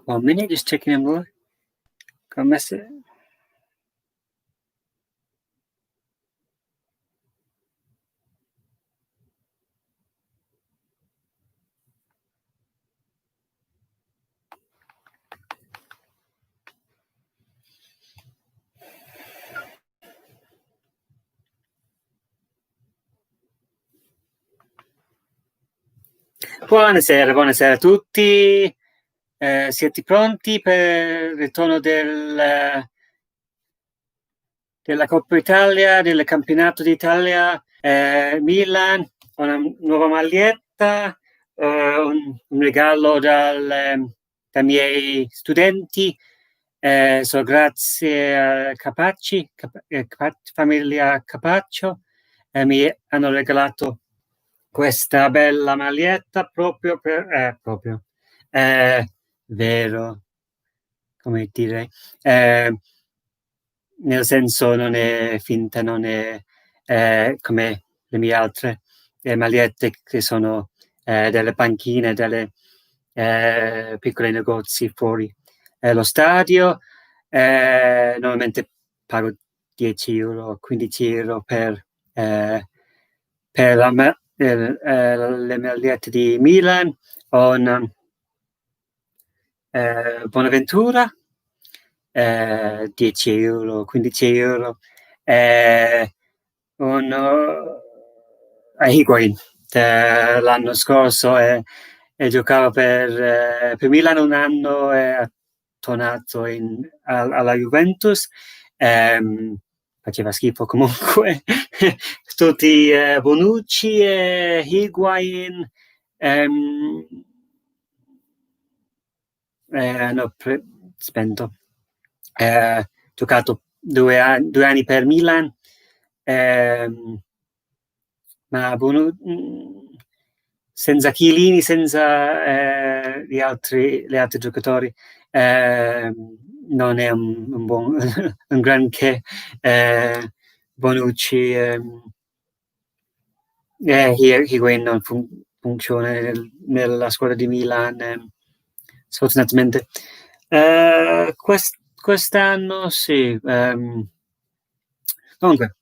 1 minute, just checking in more. Got a message. Buonasera a tutti. Siete pronti per il ritorno della Coppa Italia, del campionato d'Italia? Milan, una nuova maglietta, un regalo dai miei studenti. So grazie a famiglia Capaccio, mi hanno regalato questa bella maglietta proprio vero, come dire, nel senso non è finta, non è come le mie altre magliette che sono delle panchine, delle piccoli negozi fuori lo stadio. Normalmente pago 10 euro, 15 euro per le magliette di Milan o Bonaventura, 10 euro, 15 euro. A Higuain l'anno scorso e giocava per Milan un anno e ha tornato alla Juventus. Faceva schifo comunque. Tutti Bonucci e Higuain hanno spento. Giocato 2 anni per Milan, ma senza Chiellini, senza gli altri giocatori, non è un buon un granché. Bonucci Higuain non funziona nella squadra di Milan, sfortunatamente. Quest'anno sì. Comunque,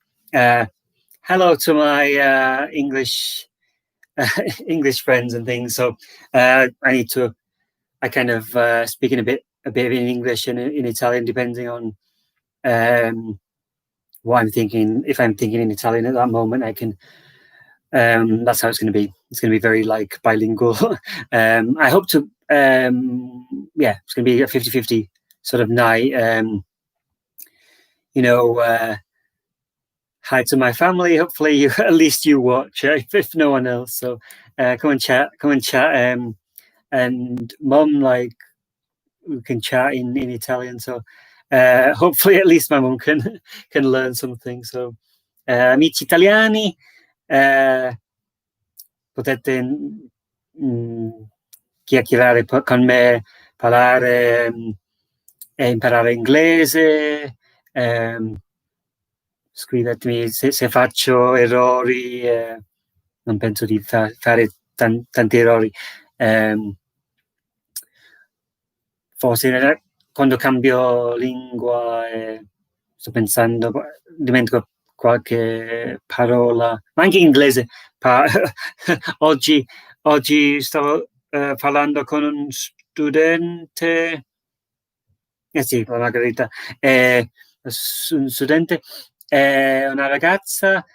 hello to my English friends and things. So I kind of speaking a bit in English and in Italian, depending on what I'm thinking. If I'm thinking in Italian at that moment, I can. That's how it's going to be. It's going to be very like bilingual. I hope to. Yeah, it's going to be a 50-50 sort of night. Hi to my family. Hopefully, at least you watch, if no one else. So come and chat. And Mum, like, we can chat in Italian. So hopefully, at least my mum can learn something. So amici italiani, potete chiacchierare con me, parlare e imparare inglese. Scrivetemi se faccio errori. Non penso di fare tanti errori. Forse quando cambio lingua sto pensando, dimentico qualche parola, ma anche in inglese. Oggi stavo parlando con un studente, sì, la Margherita, un studente, una ragazza,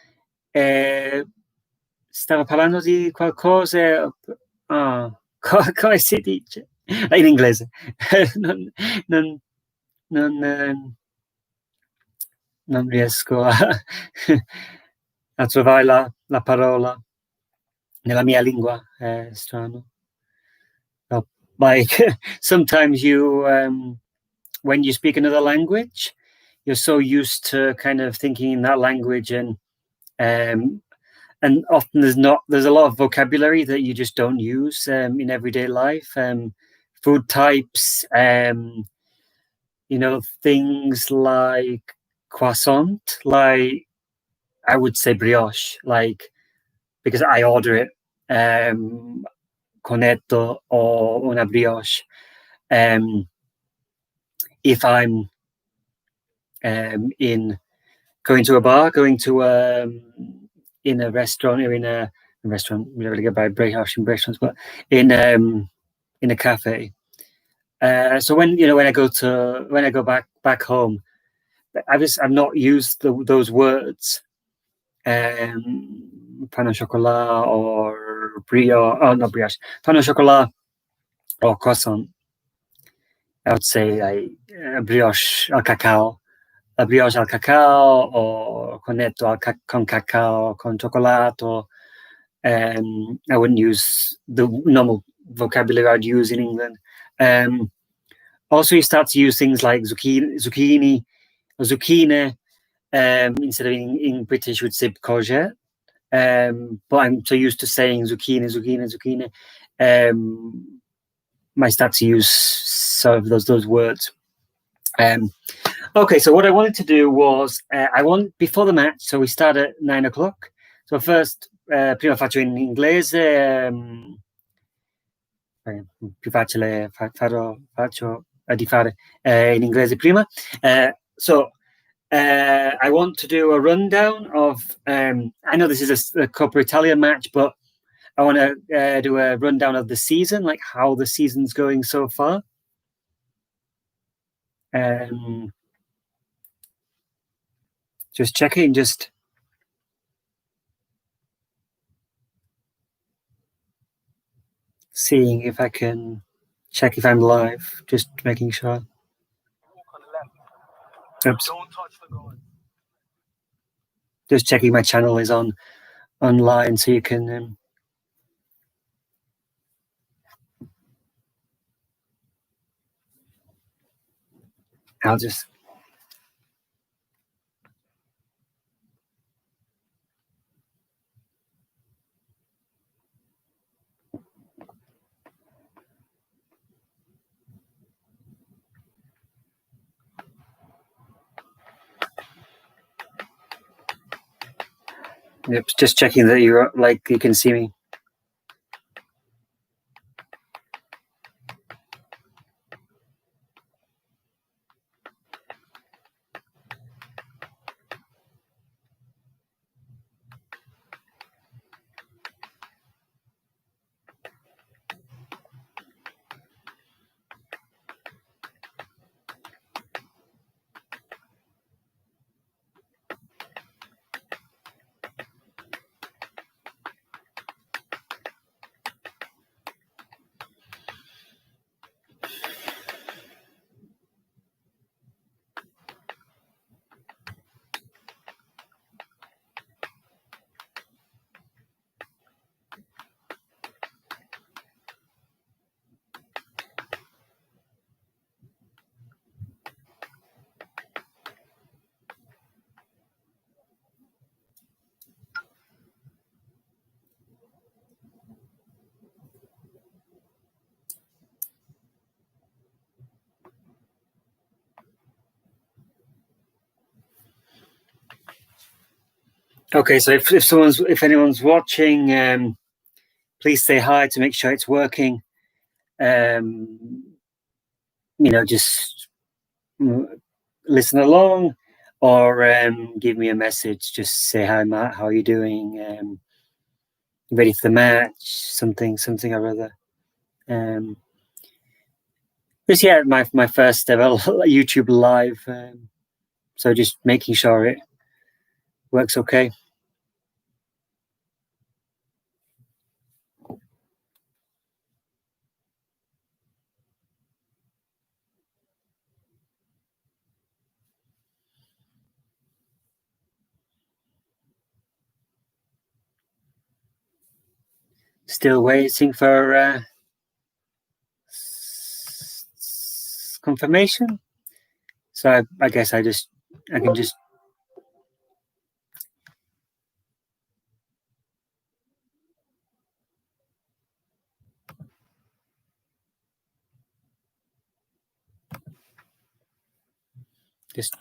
stava parlando di qualcosa, come si dice? In inglese. Non riesco a trovare la parola nella mia lingua, è strano. No, like sometimes you when you speak another language, you're so used to kind of thinking in that language, and often there's a lot of vocabulary that you just don't use in everyday life. Food types, things like croissant, like I would say brioche, like, because I order it, cornetto or una brioche. If I'm in going to a bar, going to in a restaurant or in a restaurant, we don't really go by British in restaurants, but in a cafe. So when I go back home, I've not used those words, pain au chocolat or brioche. Oh, not brioche, pain au chocolat or croissant. I would say like brioche al cacao, a brioche al cacao or cornetto con cacao con cioccolato. I wouldn't use the normal vocabulary I'd use in England. Also, you start to use things like zucchini or zucchine. Instead of in British, would say courgette. But I'm so used to saying zucchine. Might start to use some of those words. Okay, so what I wanted to do was before the match, so we start at 9 o'clock. So first, prima faccio in inglese, più facile faccio di fare in inglese prima. So I want to do a rundown of. I know this is a Coppa Italia match, but I want to do a rundown of the season, like how the season's going so far. Just checking, just seeing if I can check if I'm live. Just making sure. Oops. Just checking my channel is online, so you can. I'll just. Yep, just checking that you can see me. Okay, so if anyone's watching, please say hi to make sure it's working. Just listen along or give me a message. Just say hi, Matt. How are you doing? Ready for the match? Something or other. This my first ever YouTube live. So just making sure it works okay. Still waiting for confirmation. So I guess I can just just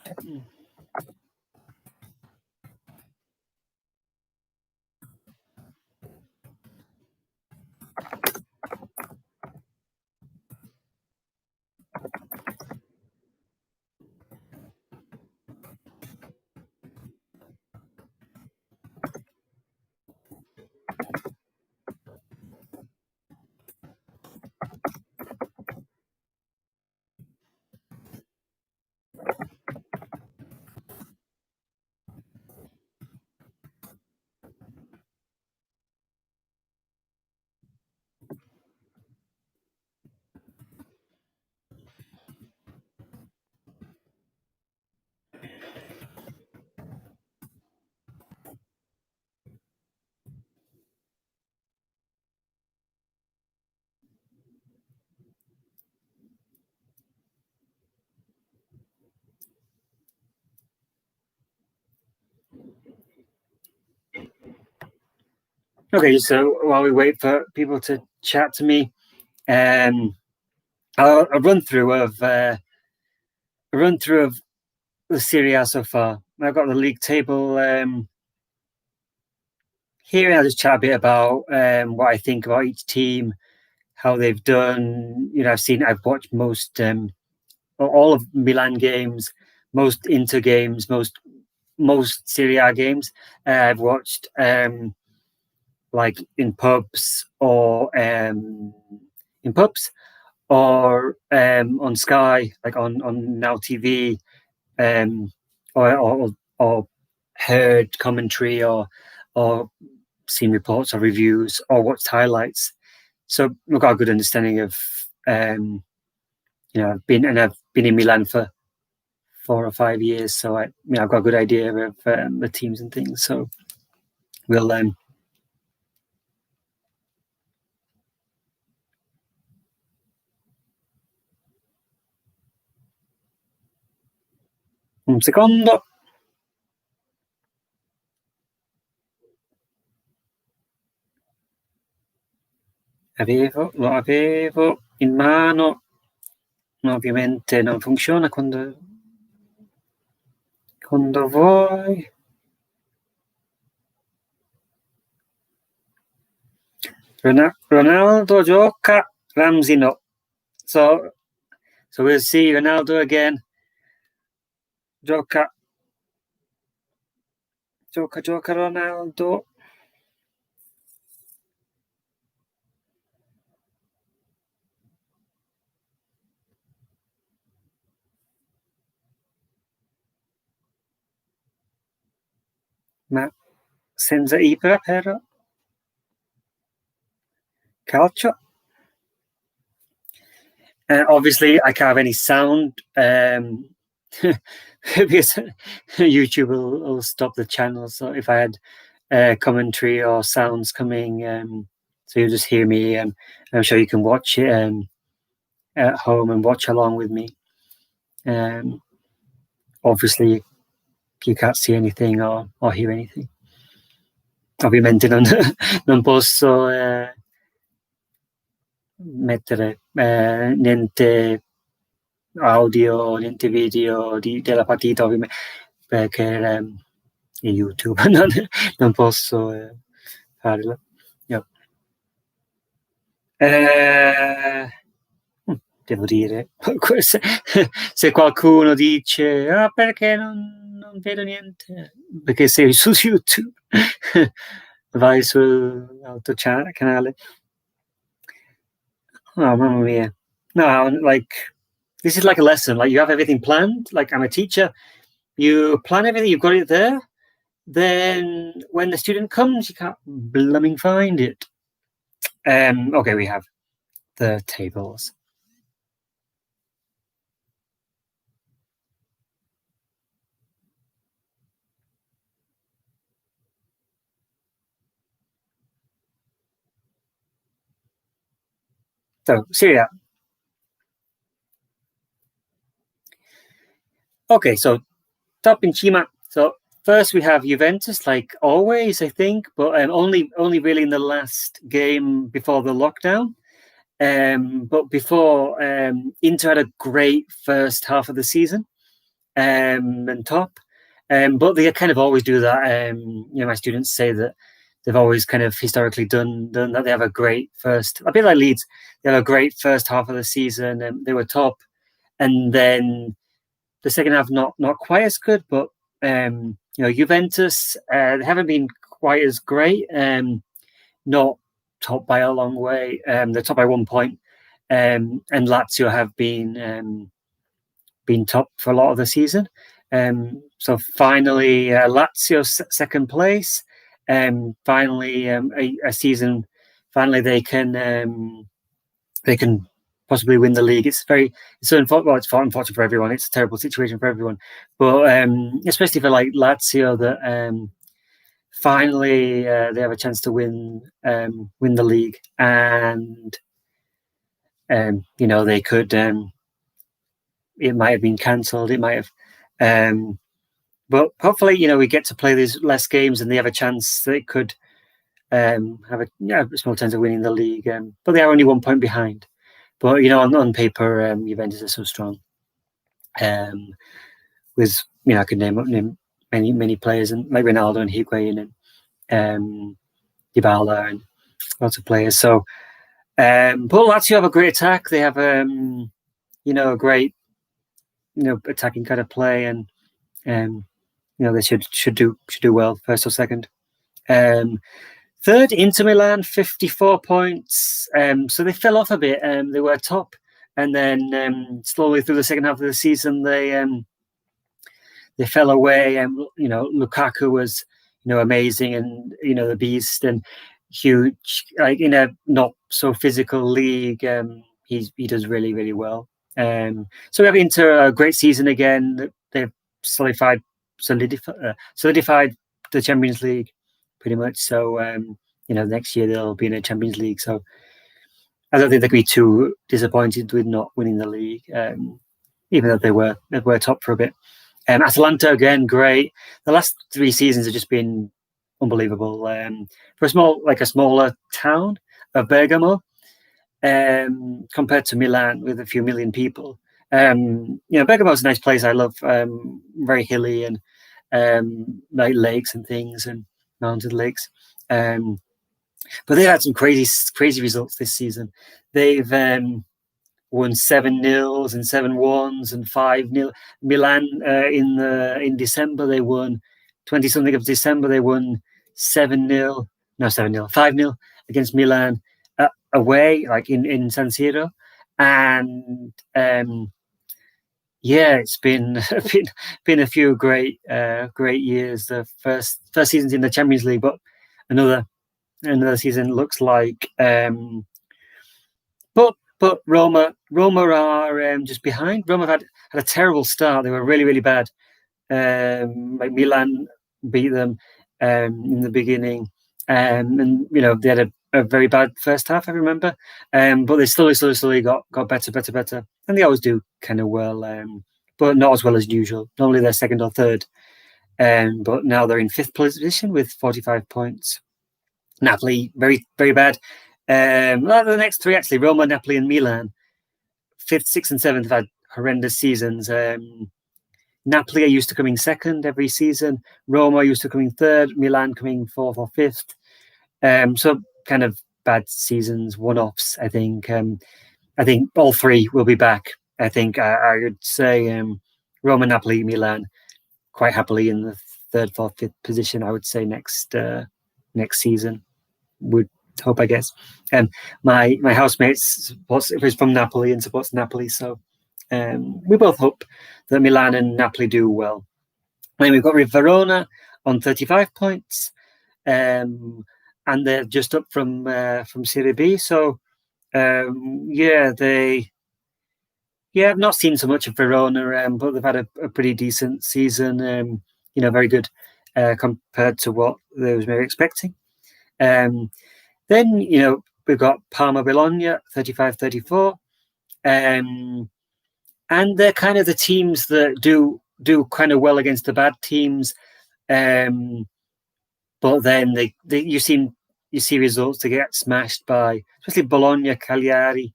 Okay, so while we wait for people to chat to me, um, a run through of the Serie A so far. I've got the league table here, and I'll just chat a bit about what I think about each team, how they've done. I've watched all of Milan games, most Inter games, most Serie A games. I've watched like in pubs or on Sky, like on Now TV, um, or heard commentary or seen reports or reviews or watched highlights. So I've got a good understanding of I've been in Milan for 4 or 5 years, so I've got a good idea of the teams and things. So we'll un secondo. Lo avevo in mano, ma ovviamente non funziona quando vuoi. Ronaldo gioca, Ramsey no. So we'll see Ronaldo again. Gioca Ronaldo. Ma senza Ibra però. Calcio. Obviously, I can't have any sound because YouTube will stop the channel. So if I had commentary or sounds coming, so you'll just hear me. I'm sure you can watch it at home and watch along with me. Obviously, you can't see anything or hear anything. Ovviamente non posso mettere niente audio, niente video della partita, ovviamente, perché è YouTube, non posso farlo. Io. Devo dire, se qualcuno dice, perché non vedo niente, perché sei su YouTube, vai sull'altro canale. Oh, mamma mia. No, like, this is like a lesson. Like, you have everything planned. Like, I'm a teacher. You plan everything, you've got it there. Then when the student comes, you can't blooming find it. Okay, we have the tables. So, Syria. Okay, so top in Chima. So first we have Juventus, like always, I think, but only really in the last game before the lockdown. But before, Inter had a great first half of the season, and top. But they kind of always do that. My students say that they've always kind of historically done that. They have a great first, a bit like Leeds. They have a great first half of the season, and they were top, and then the second half not quite as good. But Juventus, they haven't been quite as great. Not top by a long way. They're top by 1 point, and Lazio have been top for a lot of the season. So finally, Lazio second place. Finally, a season. Finally, they can possibly win the league. It's unfortunate for everyone. It's a terrible situation for everyone, but especially for like Lazio that finally they have a chance to win the league, and they could. It might have been cancelled. It might have. But hopefully, we get to play these less games, and they have a chance that it could have a small chance of winning the league, but they are only 1 point behind. But on paper, Juventus are so strong. With I could name many players, and like Ronaldo and Higuain and Dybala and lots of players. So, but Lazio have a great attack. They have a great attacking kind of play, and they should do well first or second. Third, Inter Milan, 54 points. So they fell off a bit. They were top, and then slowly through the second half of the season, they fell away. Lukaku was amazing, and the beast, and huge. Like in a not so physical league, he does really, really well. So we have Inter a great season again. They've solidified the Champions League pretty much. So next year they'll be in the Champions League. So I don't think they'll be too disappointed with not winning the league, even though they were top for a bit. Atalanta again, great. The last 3 seasons have just been unbelievable. For a smaller town of Bergamo, compared to Milan with a few million people. Bergamo's a nice place. I love, very hilly and like lakes and things and mountain lakes. But they had some crazy results this season. They've won 7-0 and 7-1 and 5-0. Milan in December they won 20-something of December. They won 5-0 against Milan away, like in San Siro, and it's been a few great years. The first seasons in the Champions League, but another season looks like. But Roma are just behind. Roma had a terrible start. They were really, really bad. Like Milan beat them in the beginning, and they had a very bad first half, I remember. But they slowly got better, and they always do kind of well, but not as well as usual. Normally they're second or third, but now they're in 5th position with 45 points. Napoli, very, very bad. The next 3 actually, Roma, Napoli, and Milan, 5th, 6th, and 7th have had horrendous seasons. Napoli are used to coming second every season. Roma used to coming third. Milan coming 4th or 5th. So kind of bad seasons, one-offs. I think. I think all 3 will be back. I think I would say Roma, Napoli, Milan, quite happily in the 3rd, 4th, 5th position. I would say next season. Would hope, I guess. My housemate is from Napoli and supports Napoli, so we both hope that Milan and Napoli do well. Then we've got Verona on 35 points, and they're just up from Serie B. So I've not seen so much of Verona, but they've had a pretty decent season. Very good compared to what they was maybe expecting. Then we've got Parma Bologna 35-34, and they're kind of the teams that do kind of well against the bad teams, but then you see results to get smashed by, especially Bologna, Cagliari.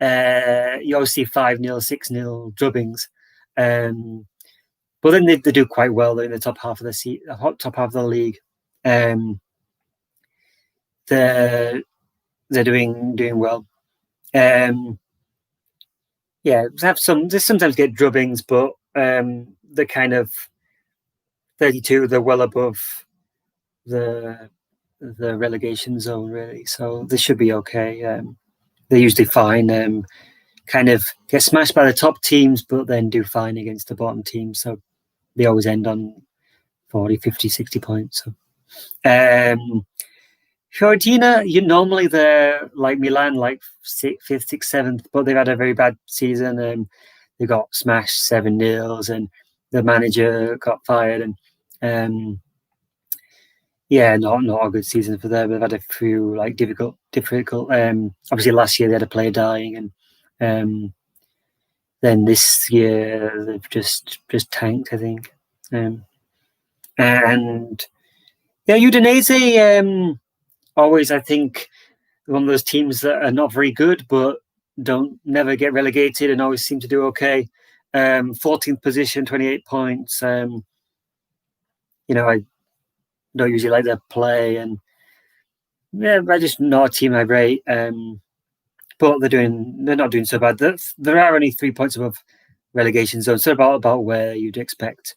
You always see 5-0, 6-0 drubbings, but then they do quite well. They're in the top half of the league. They're doing well. They sometimes get drubbings, but they're kind of 32. They're well above the relegation zone, really. So they should be okay. They're usually fine. Kind of get smashed by the top teams, but then do fine against the bottom teams. So they always end on 40, 50, 60 points. So. Fiorentina, normally they're like Milan, like 5th, 6th, 7th, but they've had a very bad season. They got smashed 7-0, and the manager got fired. And not a good season for them. They've had a few like difficult. Obviously, last year they had a player dying, and then this year they've just tanked, I think. And Udinese. always, I think, one of those teams that are not very good, but don't never get relegated and always seem to do okay. 14th position, 28 points. I don't usually like their play, and yeah, I just not a team I rate. But they're not doing so bad. There are only 3 points above relegation zone, so about where you'd expect.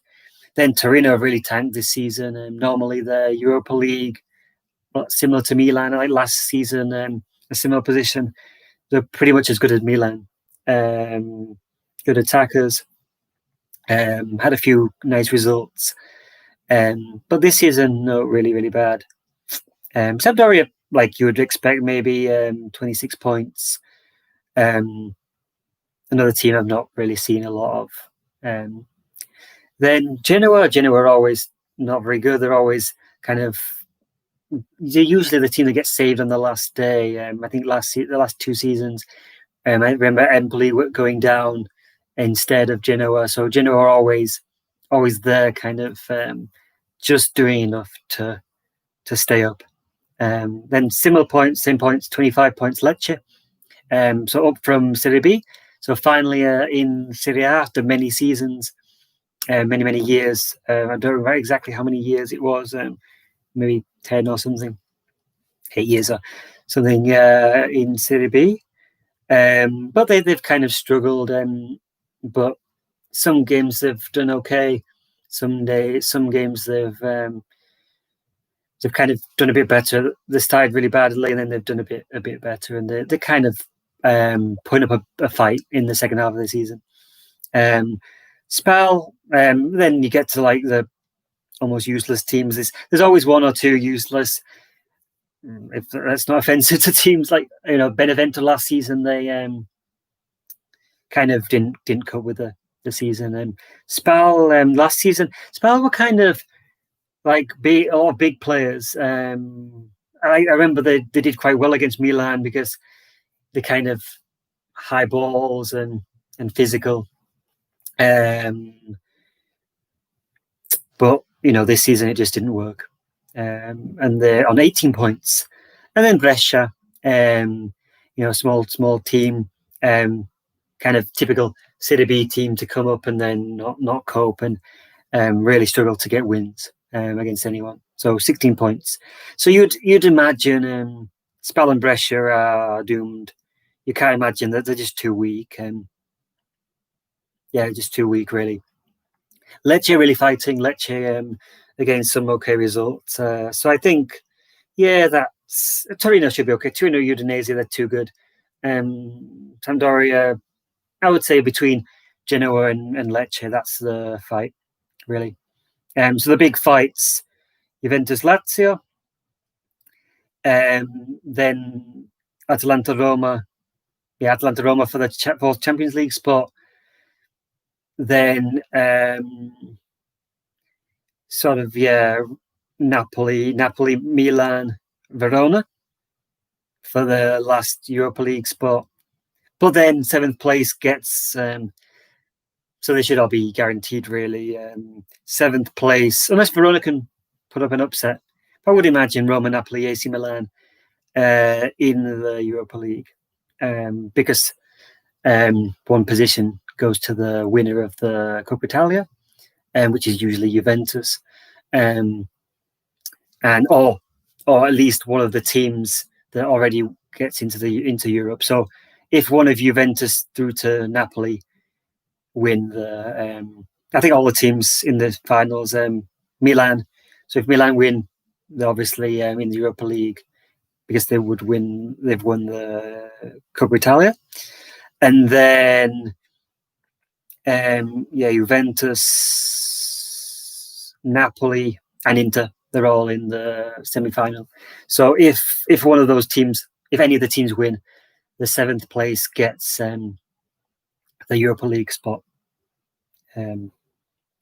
Then Torino really tanked this season. Normally they're Europa League, but similar to Milan, like last season, a similar position. They're pretty much as good as Milan. Good attackers. Had a few nice results. But this season, no, really, really bad. Sampdoria, like you would expect, maybe 26 points. Another team I've not really seen a lot of. Then Genoa are always not very good. They're always kind of usually the team that gets saved on the last day. I think the last 2 seasons, I remember Empoli going down instead of Genoa. So Genoa are always there, kind of just doing enough to stay up. Then same points, 25 points Lecce. So up from Serie B. So finally in Serie A after many seasons, many years. I don't remember exactly how many years it was. Maybe 10 or something, 8 years or something in Serie B. But they've kind of struggled. But some games they've done okay. Some games they've kind of done a bit better. They started really badly, and then they've done a bit better, and they're kind of putting up a fight in the second half of the season. Spal, then you get to like the almost useless teams. There's always one or two useless. If that's not offensive to teams like Benevento last season, they kind of didn't cope with the season. Spal last season, Spal were kind of like big players. I remember they did quite well against Milan because they kind of high balls and physical. But this season it just didn't work. And they're on 18 points. And then Brescia, small team, kind of typical Serie B team to come up and then not cope and really struggle to get wins against anyone. So 16 points. So you'd imagine Spal and Brescia are doomed. You can't imagine that they're just too weak. Just too weak, really. Lecce really fighting. Lecce against some okay results. So I think, that's Torino should be okay. Torino, Udinese, they're too good. Sampdoria, I would say between Genoa and Lecce, that's the fight, really. So the big fights: Juventus, Lazio, then Atalanta, Roma. Yeah, Atalanta, Roma for the fourth Champions League spot. Then Napoli, Milan, Verona for the last Europa League spot. But then 7th place gets, so they should all be guaranteed, really. 7th place, unless Verona can put up an upset. I would imagine Roma, Napoli, AC Milan in the Europa League, because one position goes to the winner of the Coppa Italia, which is usually Juventus, or at least one of the teams that already gets into Europe. So if one of Juventus through to Napoli win I think all the teams in the finals, Milan. So if Milan win, they're obviously in the Europa League because they've won the Coppa Italia, and then Juventus, Napoli, and Inter. They're all in the semi-final. So if one of those teams, if any of the teams win, the 7th place gets the Europa League spot.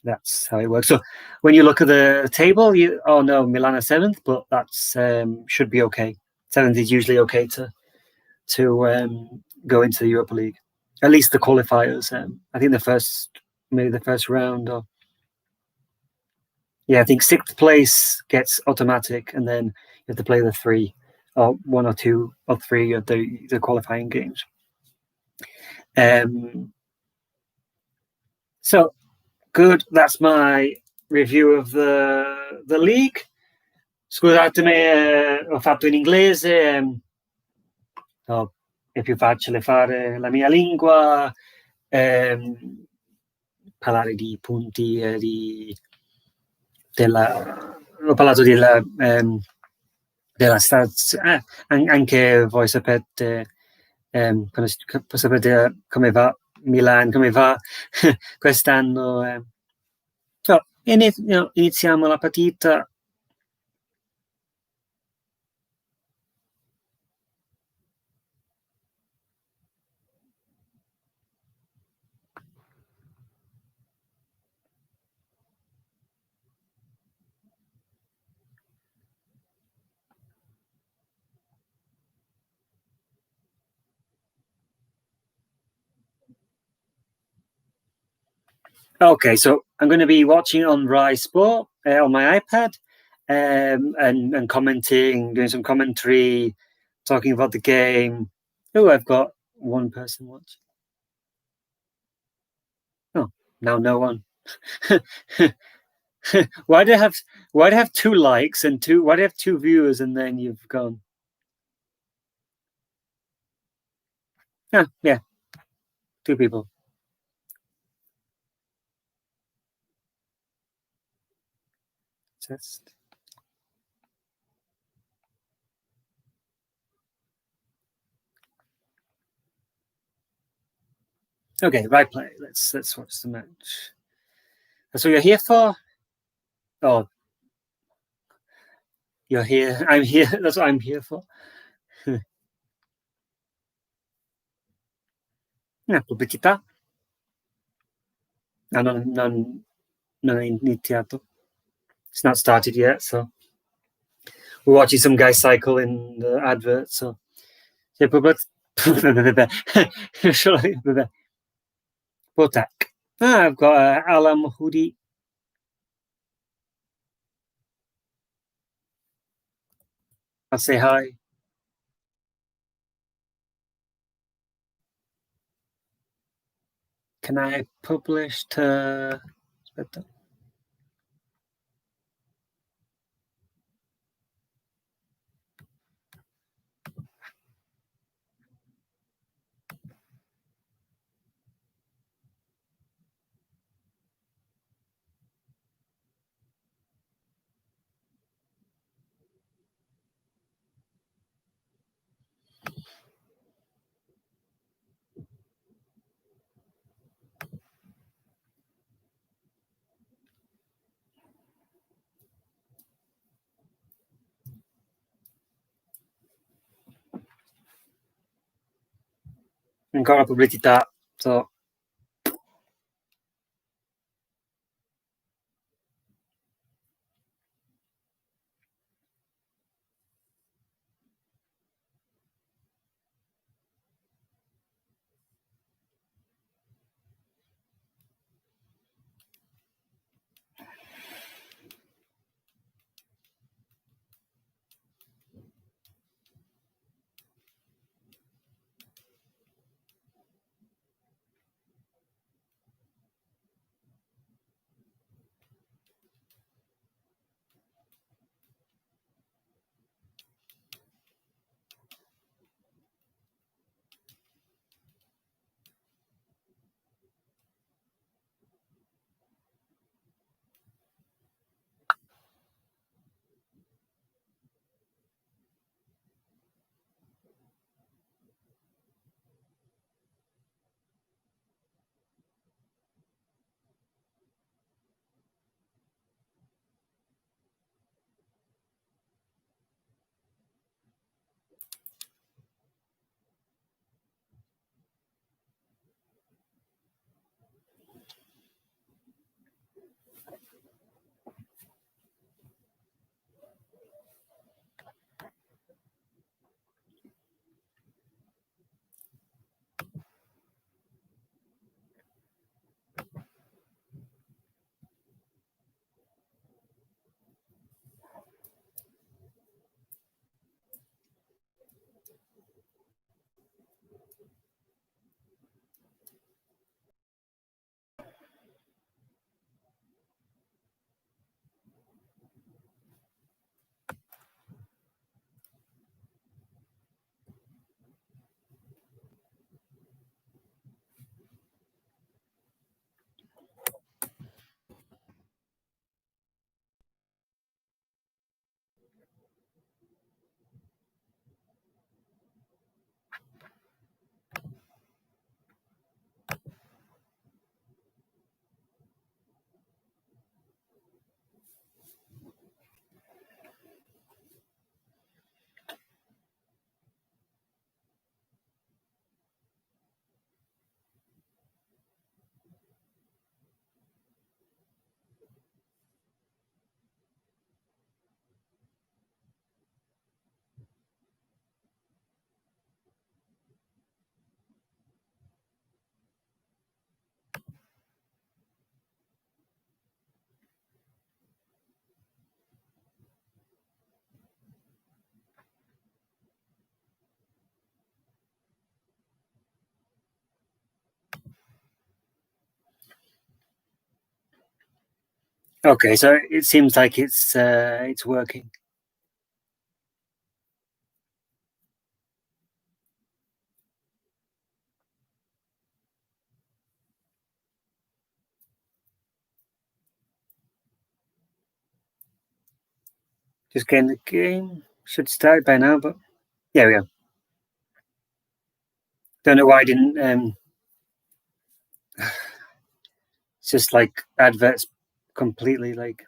That's how it works. So when you look at the table, Milan are 7th, but that's should be okay. 7th is usually okay to go into the Europa League. At least the qualifiers. I think the first round, or I think 6th place gets automatic, and then you have to play the 3. or one or two or three of the qualifying games. So good. That's my review of the league. Scusatemi, ho fatto in inglese. No, è più facile fare la mia lingua, parlare di punti ho parlato della anche voi sapete, sapete come va Milan, come va quest'anno. So, iniziamo la partita. Okay, so I'm going to be watching on Rai Sport on my iPad, and commenting, doing some commentary, talking about the game. Oh, I've got one person watching. Oh, now no one. Why do I have 2 likes and why do I have 2 viewers and then you've gone? Yeah, 2 people. Test. Okay, right play. Let's watch the match. That's what you're here for? Oh, you're here. I'm here. That's what I'm here for. Pubblicità. No, non è iniziato. It's not started yet, so we're watching some guy cycle in the advert, so yeah, Botak. I've got Alam Hoodie. I'll say hi. Can I publish to... Aspetta. Ancora pubblicità, so... Okay, so it seems like it's working. Just getting the game. Should start by now, but yeah, we go. Don't know why I didn't. It's just like adverts completely. Like,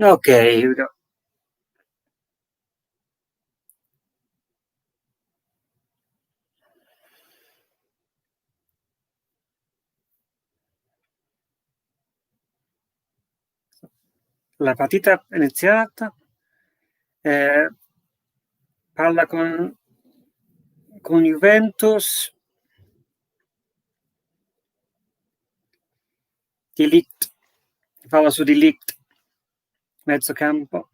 okay, here we go. La partita è iniziata. Palla con Juventus. Di Ligt. Palla su di Ligt. Mezzo campo.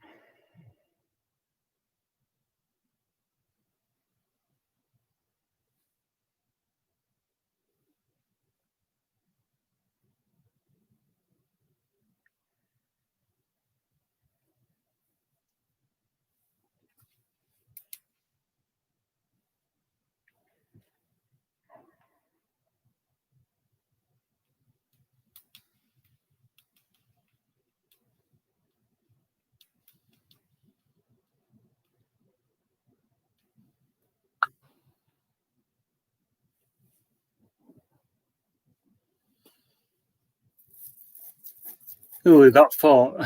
We got 4.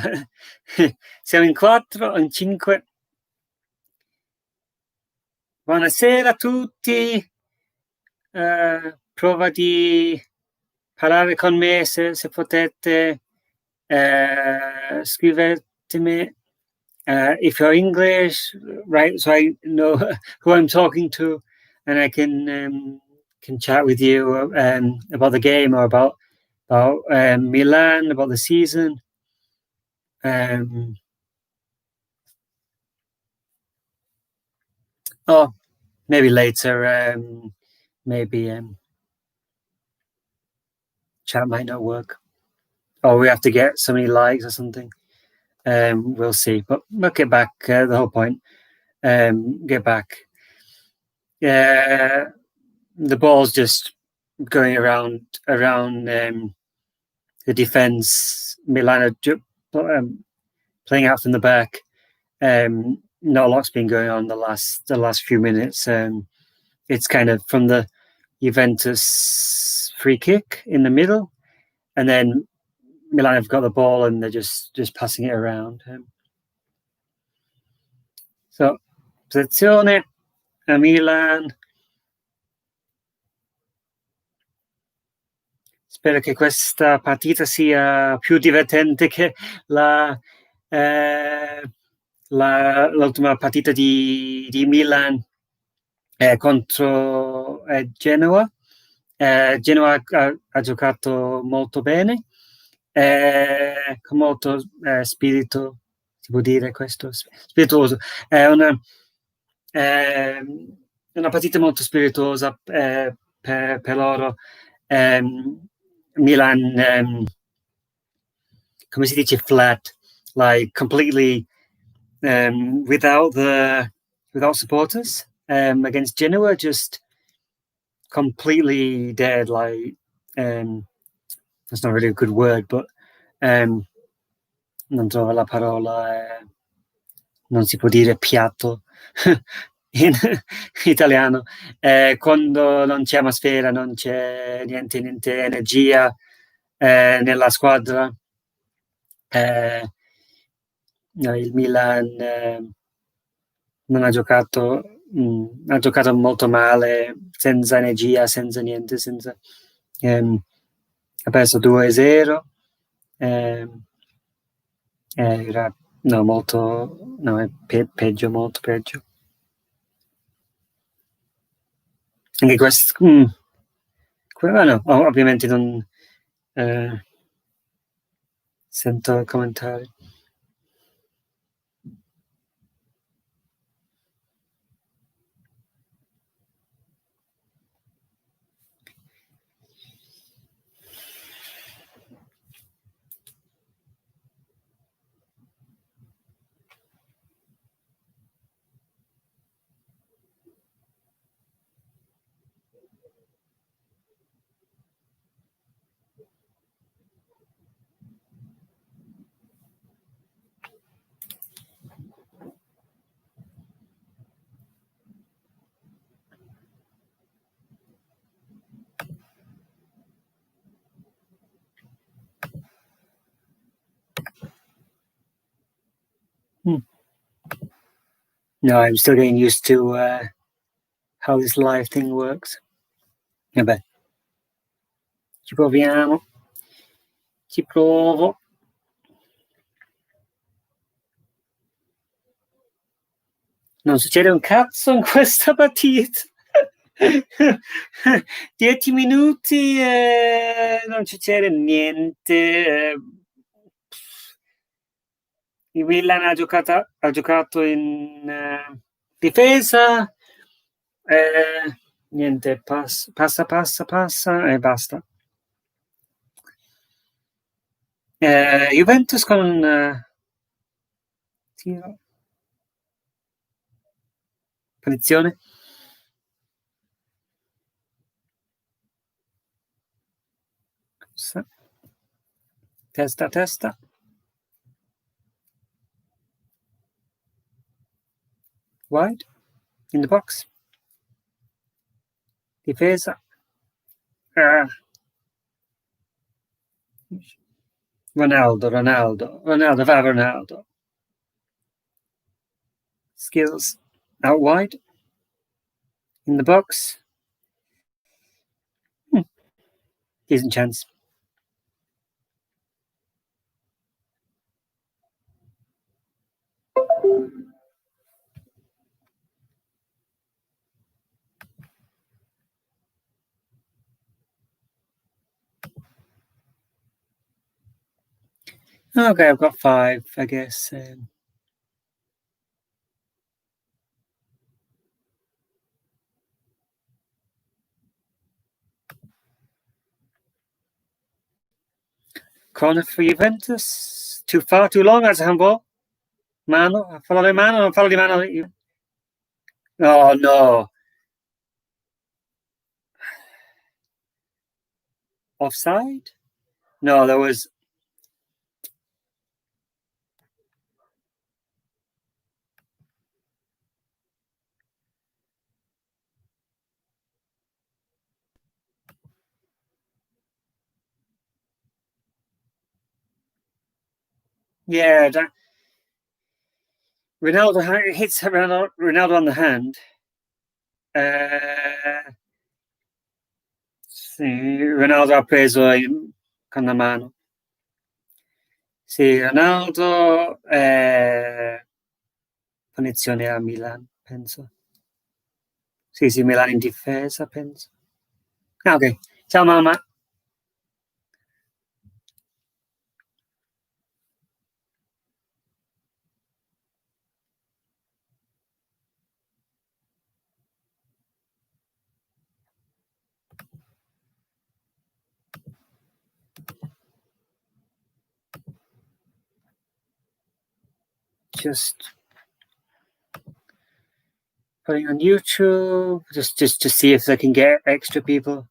Siamo in 4 o in 5. Buonasera a tutti. Prova di parlare con me se potete. Scrivetemi if you're English, right? So I know who I'm talking to, and I can chat with you about the game or about Milan, about the season. Oh, maybe later. Maybe chat might not work, or we have to get so many likes or something. We'll see, but we'll get back. The whole point. Get back. Yeah, the ball's just going around the defense. Milan are playing out from the back. Not a lot's been going on the last few minutes. It's kind of from the Juventus free kick in the middle, and then Milan have got the ball and they're just passing it around. So, posizione a Milan. Spero che questa partita sia più divertente che l'ultima partita di Milan contro Genoa. Genoa ha giocato molto bene, con molto spirito, si può dire questo, spirituoso. È una partita molto spiritosa per loro. Milan, come si dice, flat, like completely without supporters against Genoa, just completely dead, like, that's not really a good word, but, non trovo la parola, non si può dire piatto in italiano. Quando non c'è atmosfera, non c'è niente energia, nella squadra. No, il Milan, non ha giocato molto male, senza energia, senza niente, ha perso 2-0. Era no, molto, no, è peggio, molto peggio. Anche no, ovviamente non sento commentari. No, I'm still getting used to how this live thing works. Vabbè, ci proviamo. Ci provo. Non succede un cazzo in questa partita. 10 minuti e non succede niente. Il Milan ha giocato in difesa, niente, passa e basta. Juventus con tiro. Punizione. Testa. Wide. In the box. Difesa. Ronaldo. Skills. Out wide. In the box. Decent chance. Okay, I've got 5, I guess. Corner for Juventus. Too long. That's a handball. Mano. Fallo di mano. Non fallo di mano. Oh, no. Offside? No, there was. Yeah, Ronaldo hits Ronaldo on the hand. Sì, Ronaldo ha preso con la mano. Sì, Ronaldo, punizione a Milan, penso. Sì, Milan in difesa, penso. Ok, ciao mamma. Just putting on YouTube just to see if they can get extra people.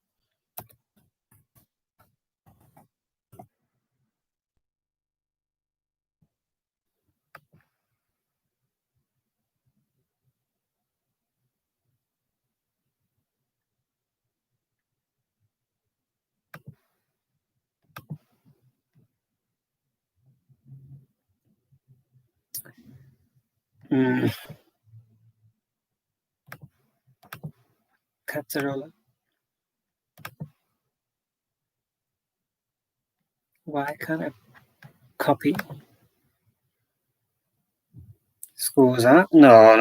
Cazzarola. Why can't I copy? Scusa? No.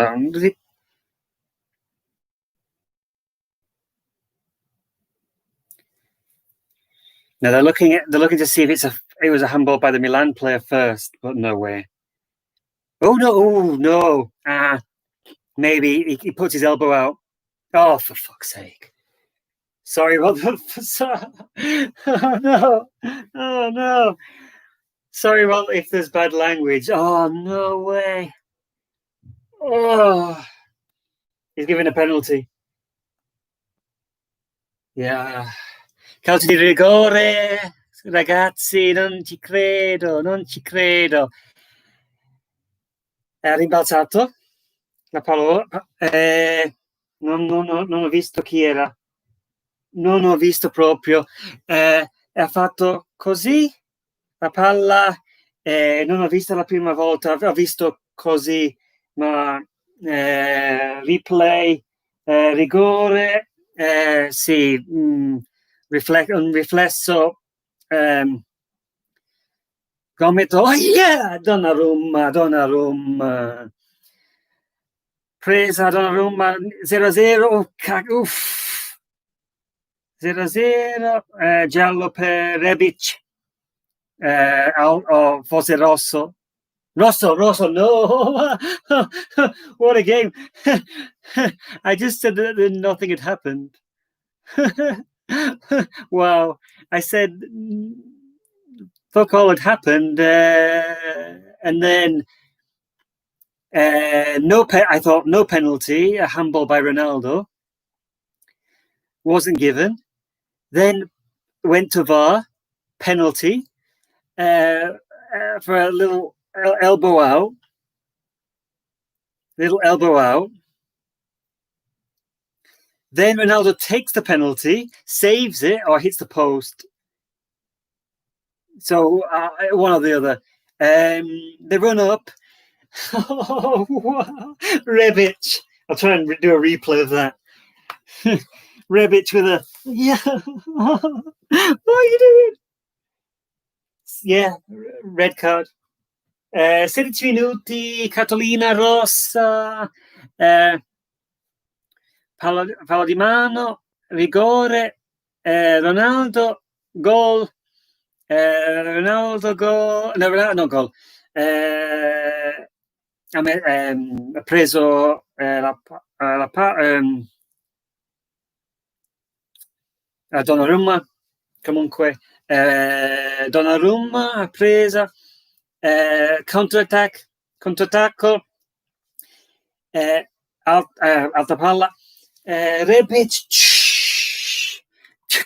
No, they're looking to see if it was a handball by the Milan player first, but no way. Oh no! Oh no! Maybe he puts his elbow out. Oh, for fuck's sake! Sorry, Rob. Oh no! Oh no! Sorry, Rob. If there's bad language. Oh no way! Oh, he's given a penalty. Yeah. Calcio di rigore, ragazzi, non ci credo, non ci credo. Ha rimbalzato la palla. Non ho visto chi era. Non ho visto proprio. Ha fatto così la palla. Non ho visto la prima volta. Ho visto così, ma replay, rigore. Sì, un riflesso. Gomito, oh yeah, Donnarumma. Presa Donnarumma 0-0, uff. 0-0, giallo per Rebic, forse rosso. Rosso, no! What a game! I just said that nothing had happened. Wow, I said fuck all had happened, and then I thought no penalty, a handball by Ronaldo wasn't given. Then went to VAR, penalty for a little elbow out. Then Ronaldo takes the penalty, saves it, or hits the post. So one or the other. They run up. Oh, wow. Rebic. I'll try and do a replay of that. Rebic with a what are you doing? Yeah, red card. 16 minuti, cartolina rossa, palla di mano, rigore, Ronaldo, gol, Ronaldo, gol, no, gol. Ha preso Donnarumma, comunque Donnarumma ha presa, counterattacco, alta palla, Rebic,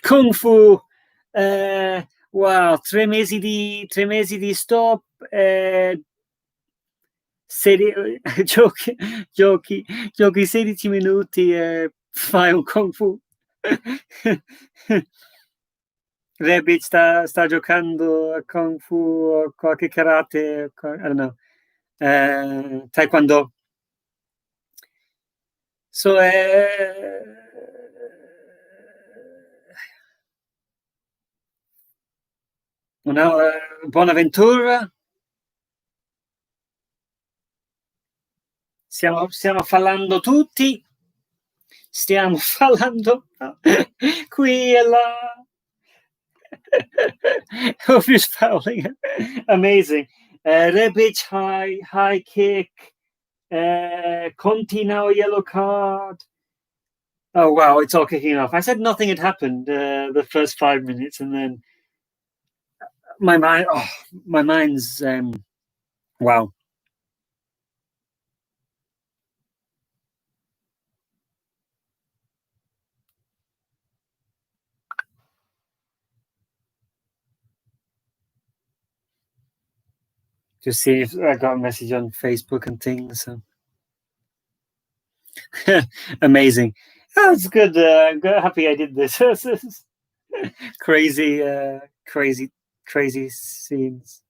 Kung Fu, wow, 3 mesi di stop, giochi 16 minuti e fai un Kung Fu. Rebic sta giocando a Kung Fu o qualche karate, I don't know, taekwondo. So Bonaventura. Stiamo fallando tutti. Stiamo fallando qui e là. Who's fouling? Amazing. Rebic high kick. Conti now yellow card. Oh wow, it's all kicking off. I said nothing had happened the first 5 minutes, and then my mind's wow. just see if I got a message on Facebook and things. So amazing. Oh, it's good. I'm happy I did this. Crazy, crazy scenes.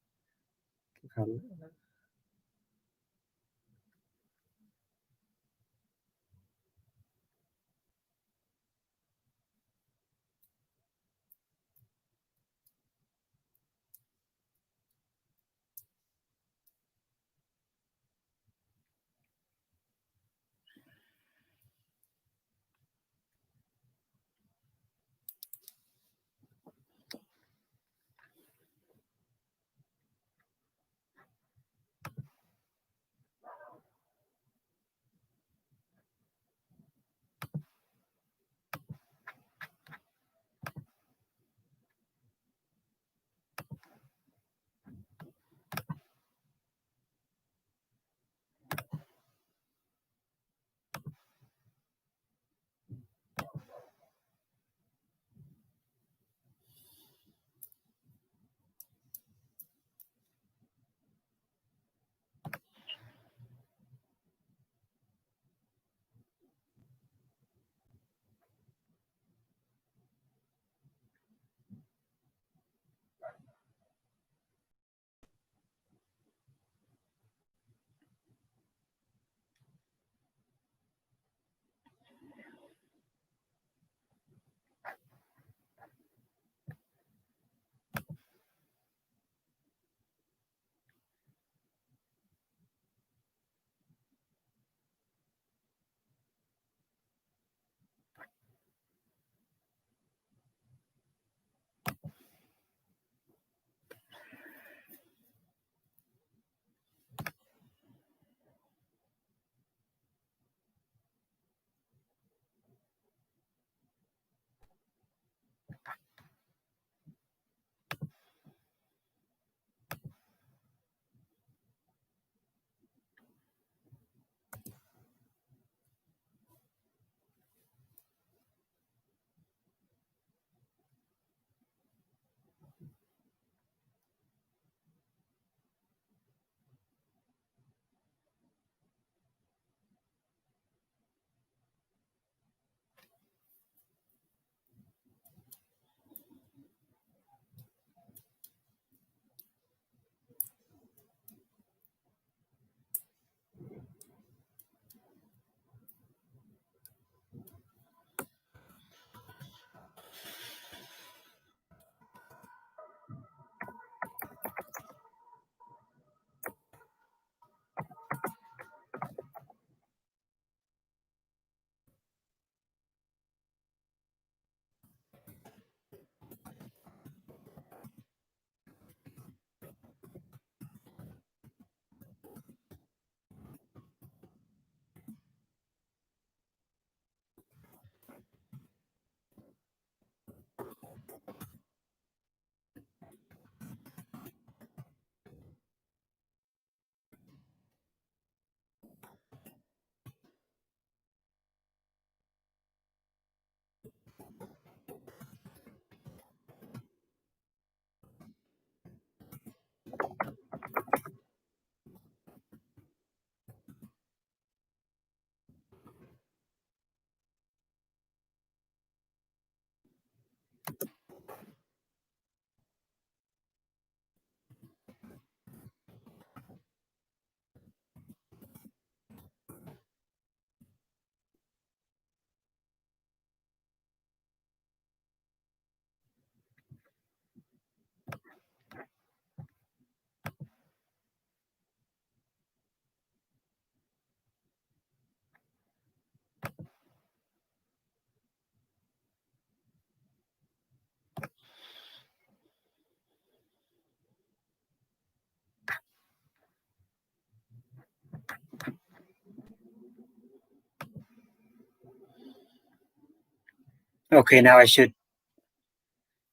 Okay, now I should.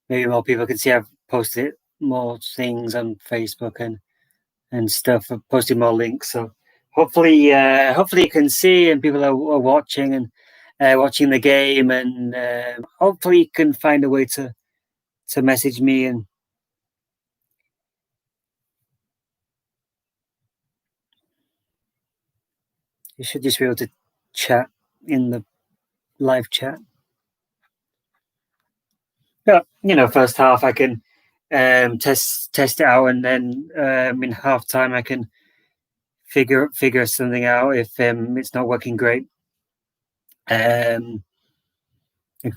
Maybe more people can see I've posted more things on Facebook and stuff. I've posted more links, so hopefully you can see and people are watching and watching the game, and hopefully you can find a way to, message me and You should just be able to chat in the live chat. But first half I can test it out, and then in half time I can figure something out if it's not working great. And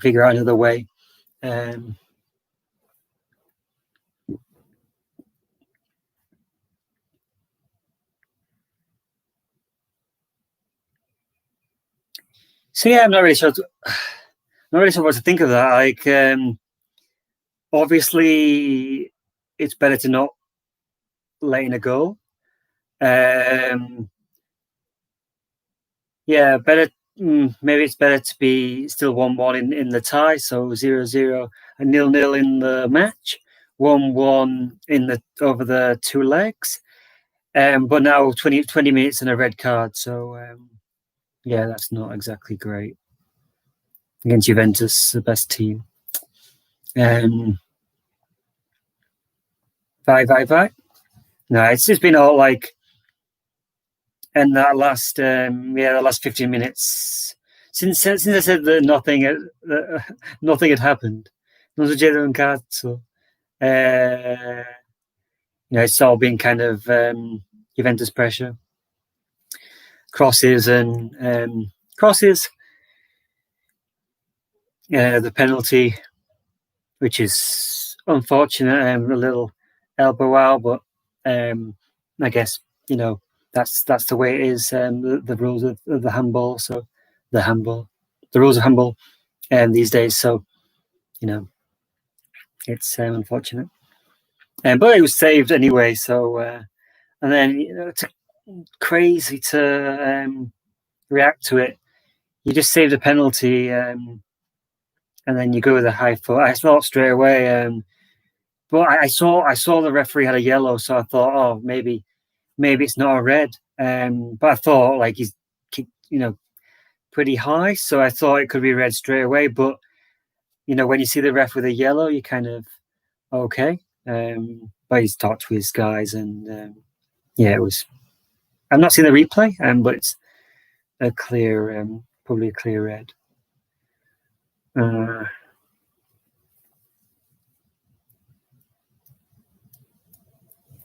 figure out another way. So yeah, I'm not really sure. Not really sure what to think of that. Like, obviously, it's better to not let in a goal. Yeah, better. Maybe it's better to be still 1-1 in the tie, so 0-0 and 0-0 in the match, 1-1 in the over the two legs. But now 20 minutes and a red card, so yeah, that's not exactly great against Juventus, the best team. 5-5-5. No, it's just been all like, and that last the last 15 minutes since I said that nothing had happened, non succede un cazzo. It's all been kind of Juventus pressure, crosses, the penalty, which is unfortunate, a little elbow out, but I guess that's the way it is. The rules of the handball, so the rules of handball these days. So it's unfortunate, but it was saved anyway. So and then it's crazy to react to it. You just saved a penalty, and then you go with a high foot. I thought straight away. But I saw the referee had a yellow, so I thought, oh, maybe it's not a red. But I thought like he's pretty high, so I thought it could be red straight away. But when you see the ref with a yellow, you kind of okay. But he's talked to his guys, and yeah, it was. I'm not seeing the replay, but it's a clear, probably a clear red.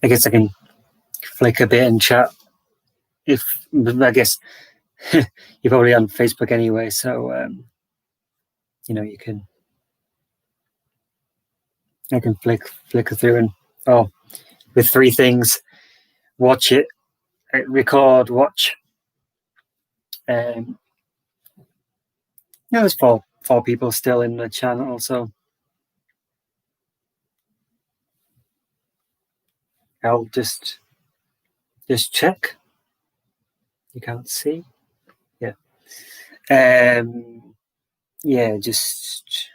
I guess I can flick a bit and chat. I guess you're probably on Facebook anyway, so you can. I can flicker through and with three things: watch it, record, watch. There's four people still in the channel, so I'll just check. You can't see, yeah. Yeah, just.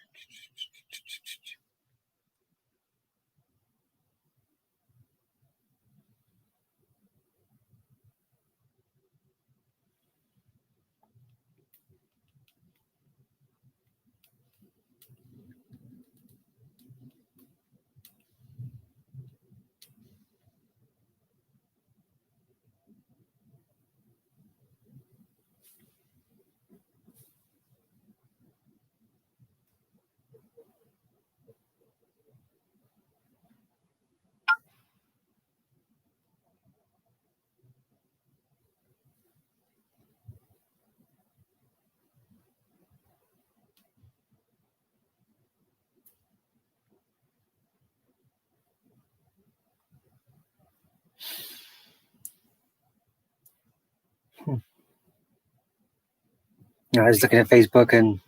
I was looking at Facebook and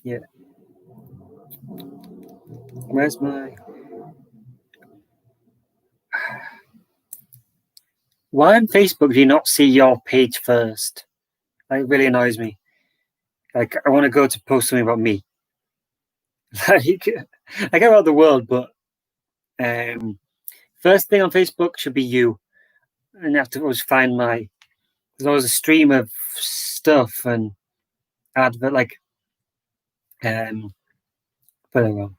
yeah. Where's my? Why on Facebook do you not see your page first? Like, it really annoys me. Like, I want to go to post something about me. Like, I care about the world, but first thing on Facebook should be you, and afterwards find my. There's always a stream of stuff and advert like, whatever.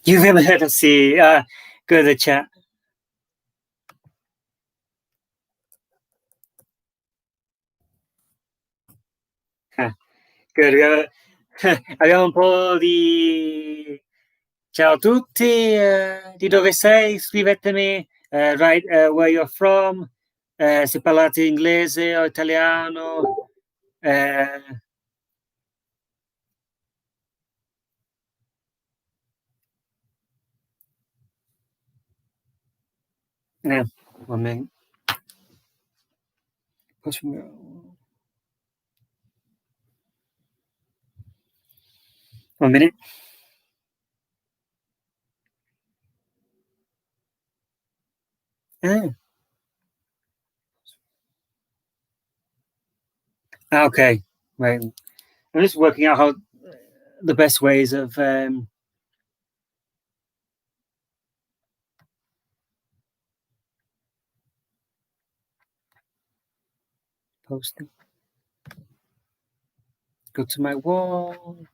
Juve, sì, good chat. Ah, good, abbiamo un po' di ciao a tutti, di dove sei? Scrivetemi, write where you're from, se parlate inglese o italiano. Eh, eh, one minute. One minute. Ah, okay. Right. I'm just working out how the best ways of posting. Go to my wall.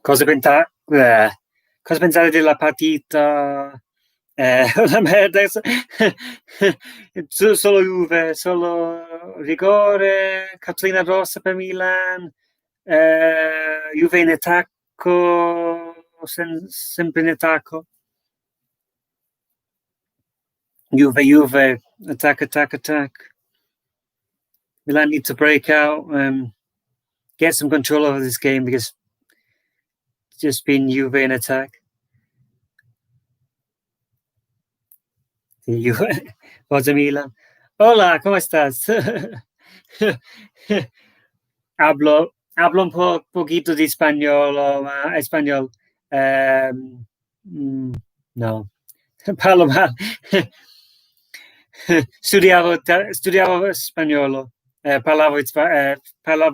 Cosa, cosa pensate della partita? Una merda. Solo Juve, solo rigore, cartolina rossa per Milan, Juve in attacco, sempre in attacco. Juve, attack, attack, attack. Milan need to break out, get some control over this game because it's just been Juve in attack. Sí, Forza Milan. Hola, ¿cómo estás? Hablo un poquito de español, español. Em, mm, no, parlo mal. Studiavo spagnolo, parlavo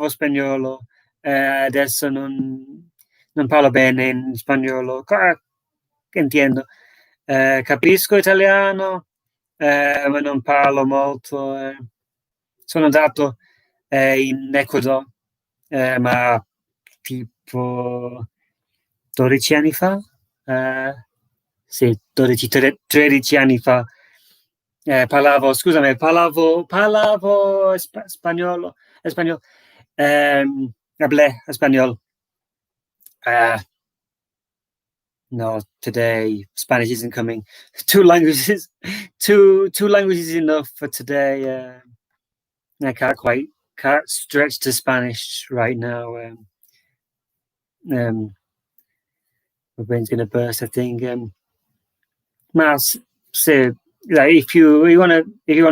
spagnolo, adesso non parlo bene in spagnolo. Entiendo. Capisco italiano, ma non parlo molto. Sono andato in Ecuador, ma tipo 12 anni fa? Eh, sì, 12, 13 anni fa. Parlavo spagnolo, espagnol, hablé espagnol. Uh, no, today Spanish isn't coming. Two languages, two languages enough for today. I can't stretch to Spanish right now. Um, my brain's gonna burst. I think. Mas, so like if you wanna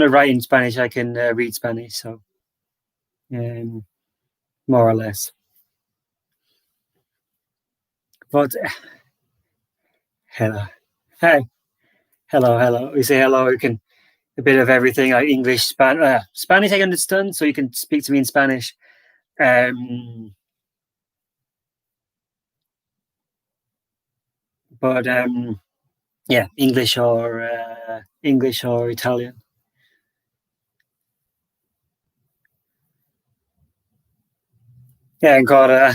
write in Spanish, I can read Spanish. So um, more or less. But hello, hey, hello. We say hello. You can a bit of everything like English, Spanish. I understand, so you can speak to me in Spanish. Um, but yeah, English or Italian. Ancora,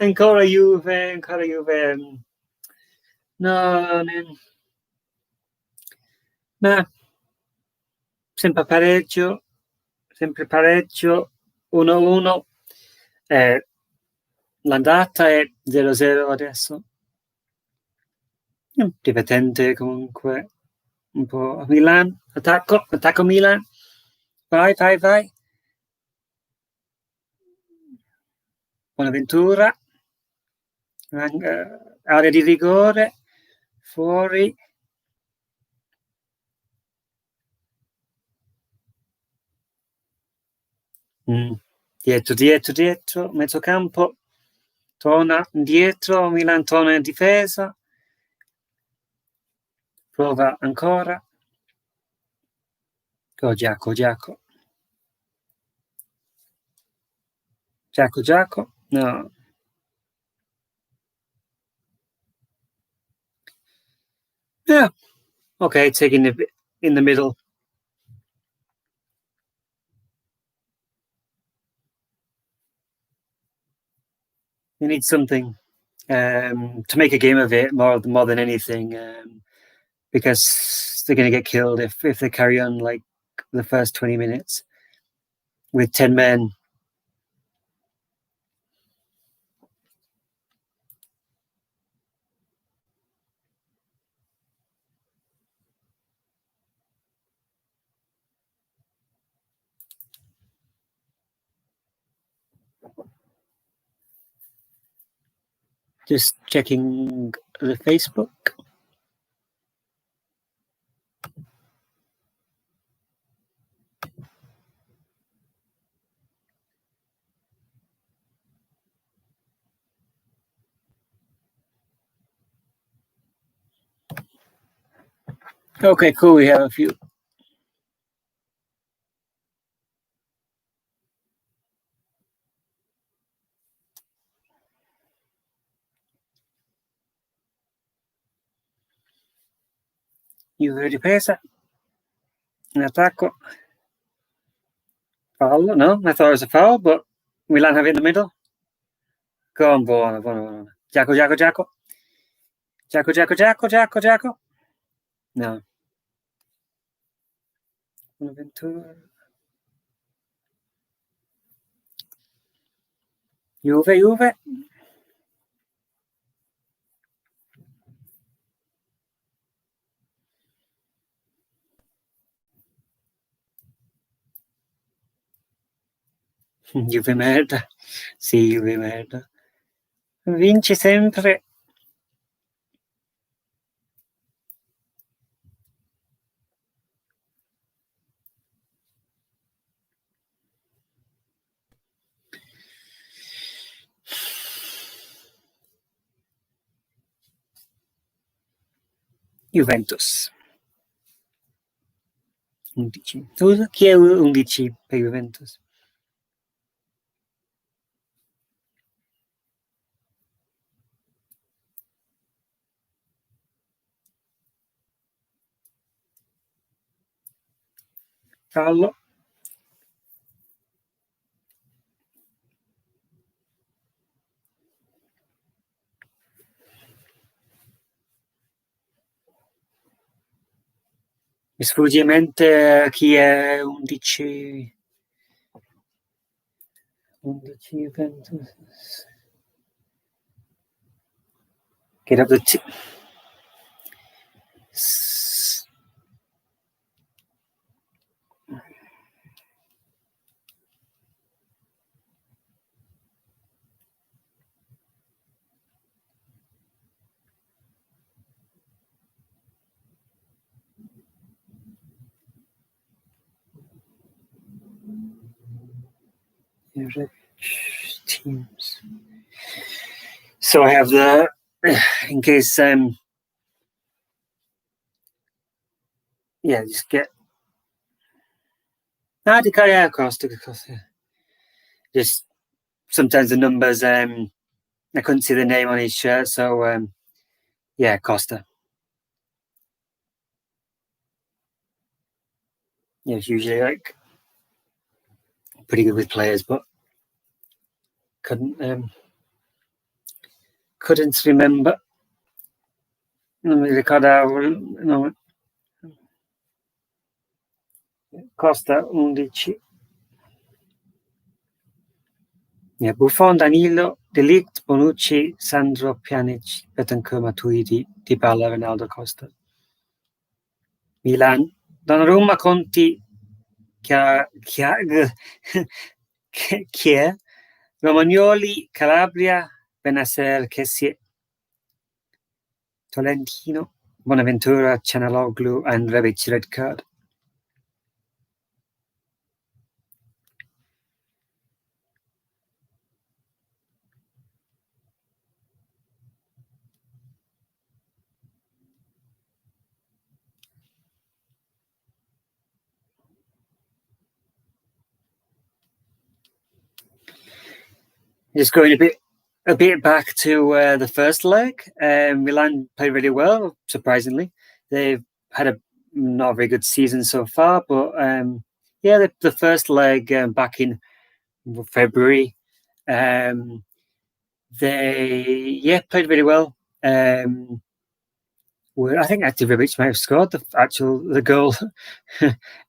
ancora Juve. No, Ma sempre pareggio, sempre pareggio, 1-1. L'andata è 0-0 adesso. Divertente comunque. Un po' Milan, attacco Milan. Vai, vai, vai. Bonaventura. Area di rigore. Fuori. Dietro, mezzocampo, torna indietro, Milan torna in difesa, prova ancora, Giaco, no. Yeah, okay, taking it in the middle. You need something to make a game of it more than anything, because they're going to get killed if they carry on like the first 20 minutes with 10 men. Just checking the Facebook. Okay, cool. We have a few. Juve ripresa. In attacco. Foul? No, I thought it was a foul, but Milan have it in the middle. Go on, buono. Giaco. No. Bonaventura. Juve. Juve merda. Sì, Juve merda. Vinci sempre. Juventus. 11. Chi è 11 per Juventus? Fallo. Mi sfugge in mente chi è 11. 11 Juventus. Get up the teams. So I have the in case just get to carry out Costa because just sometimes the numbers I couldn't see the name on his shirt, so Costa. Yeah, it's usually like pretty good with players, but couldn't remember. Non mi ricordavo il nome. Costa 11. Buffon, Danilo, De Ligt, Bonucci, Sandro, Pjanic, Betancourt, Matuidi, Dybala, Ronaldo, Costa. Milan, Donnarumma, Conti, Chier, Romagnoli, Calabria, Benacer, Kessie, Tolentino, Bonaventura, Canaloglu, and Rebic, red card. Just going a bit back to the first leg. Milan played really well, surprisingly. They've had a not very good season so far, but the first leg back in February, they played really well. I think actually Rebic might have scored the goal.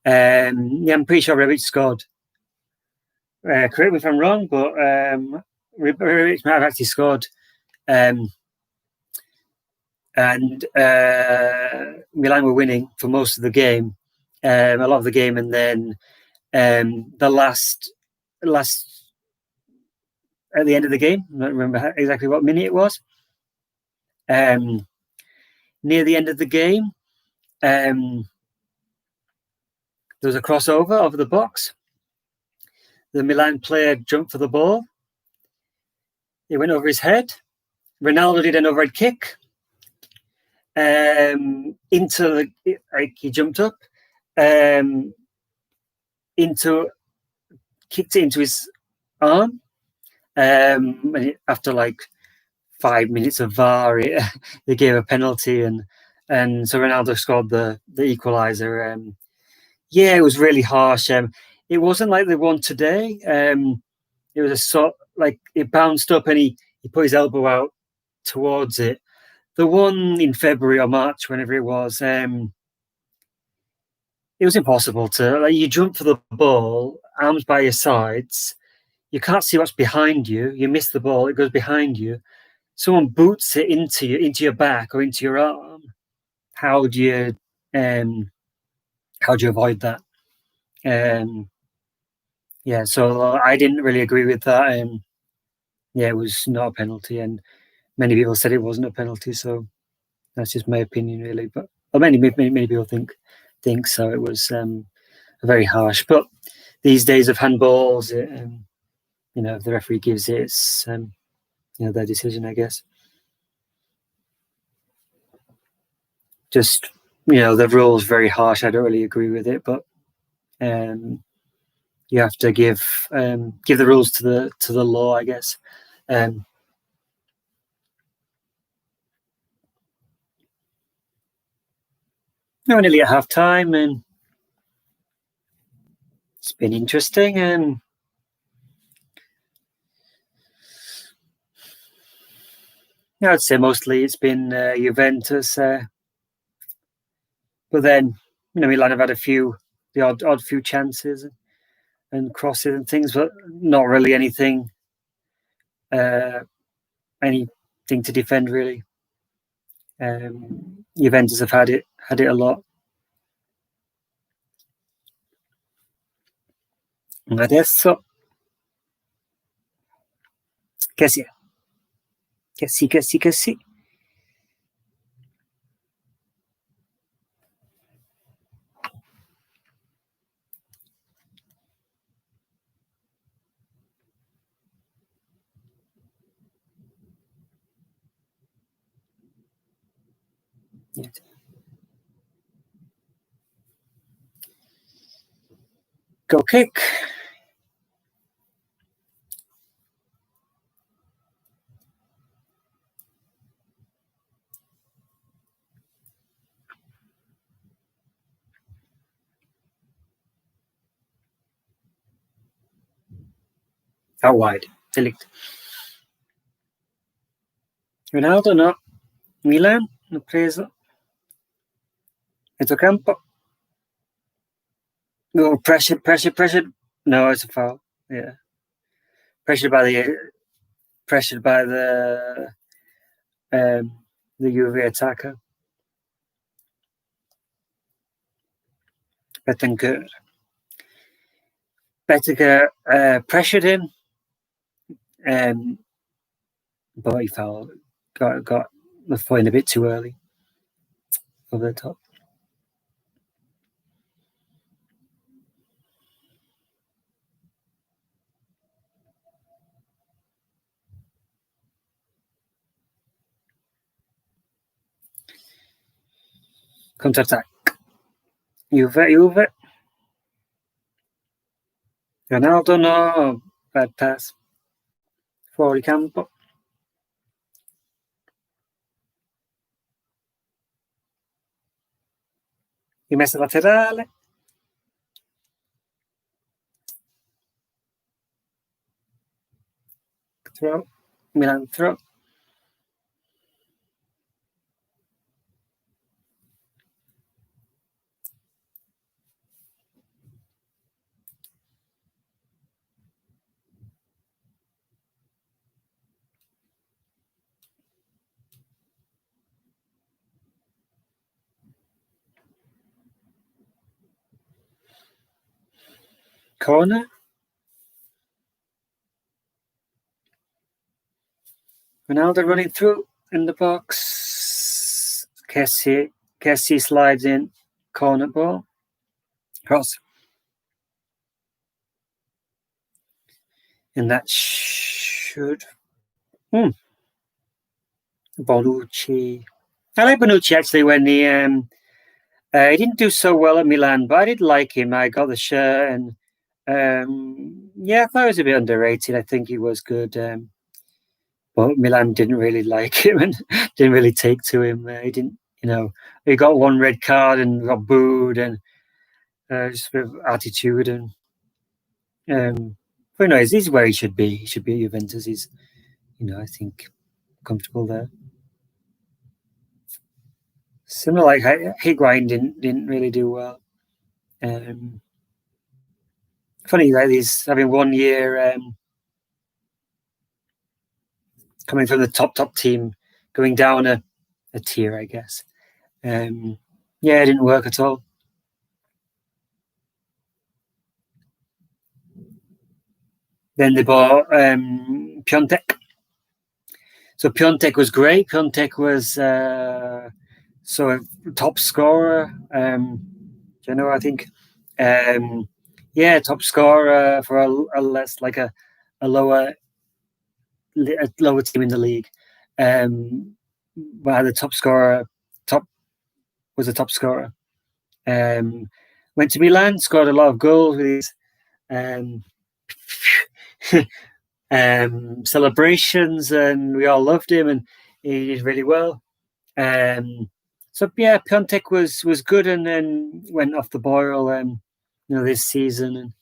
I'm pretty sure Rebic scored. Correct me if I'm wrong, but Rebic might have actually scored. And Milan were winning for most of the game, a lot of the game, and then the last at the end of the game, I don't remember exactly what minute it was. Near the end of the game, there was a crossover over the box. The Milan player jumped for the ball. It went over his head. Ronaldo did an overhead kick. He jumped up, kicked it into his arm. And after like 5 minutes of VAR, they gave a penalty, and so Ronaldo scored the equaliser. It was really harsh. It wasn't like the one today. It was it bounced up, and he put his elbow out towards it. The one in February or March, whenever it was impossible to. You jump for the ball, arms by your sides. You can't see what's behind you. You miss the ball; it goes behind you. Someone boots it into your back or into your arm. How do you avoid that? So I didn't really agree with that. It was not a penalty, and many people said it wasn't a penalty. So that's just my opinion, really. But many people think so. It was very harsh. But these days of handballs, if the referee gives it, it's their decision, I guess. Just the rule's very harsh. I don't really agree with it, but you have to give the rules to the law, I guess. Nearly at half time, and it's been interesting. I'd say mostly it's been Juventus, but then Milan have had the odd few chances and crosses and things, but not really anything to defend, really. Juventus have had it a lot. Adesso che sì. Go kick. Out wide. De Ligt. Ronaldo no. Milan l'ho preso. Mezzocampo. Oh, pressure. No, it's a foul. Yeah, pressured by the pressured by um, the UV attacker. Bettencourt. Bettinger pressured him, um, but he fouled. Got the foot in a bit too early over the top. Counter attack. Juve. Ronaldo no. Bad pass. Fuori campo. Rimessa laterale. Throw. Milan throw. Corner. Ronaldo running through in the box. Kessie slides in. Corner ball. Cross. And that should. Bonucci. I like Bonucci actually when he didn't do so well at Milan, but I did like him. I got the shirt and yeah, I thought he was a bit underrated. I think he was good. But Milan didn't really like him and didn't really take to him. He didn't, he got one red card and got booed and just a bit of attitude and but no, he's where he should be. He should be at Juventus. He's, I think comfortable there. Similar like Higuain didn't really do well. Funny that he's having 1 year coming from the top team, going down a tier, I guess. Yeah, it didn't work at all. Then they bought Piontek. So Piontek was great. Piontek was top scorer. I think. Yeah, top scorer for a less like a lower team in the league. But the top scorer was a top scorer. Went to Milan, scored a lot of goals with his celebrations, and we all loved him, and he did really well. So yeah, Piontek was good, and then went off the boil, this season,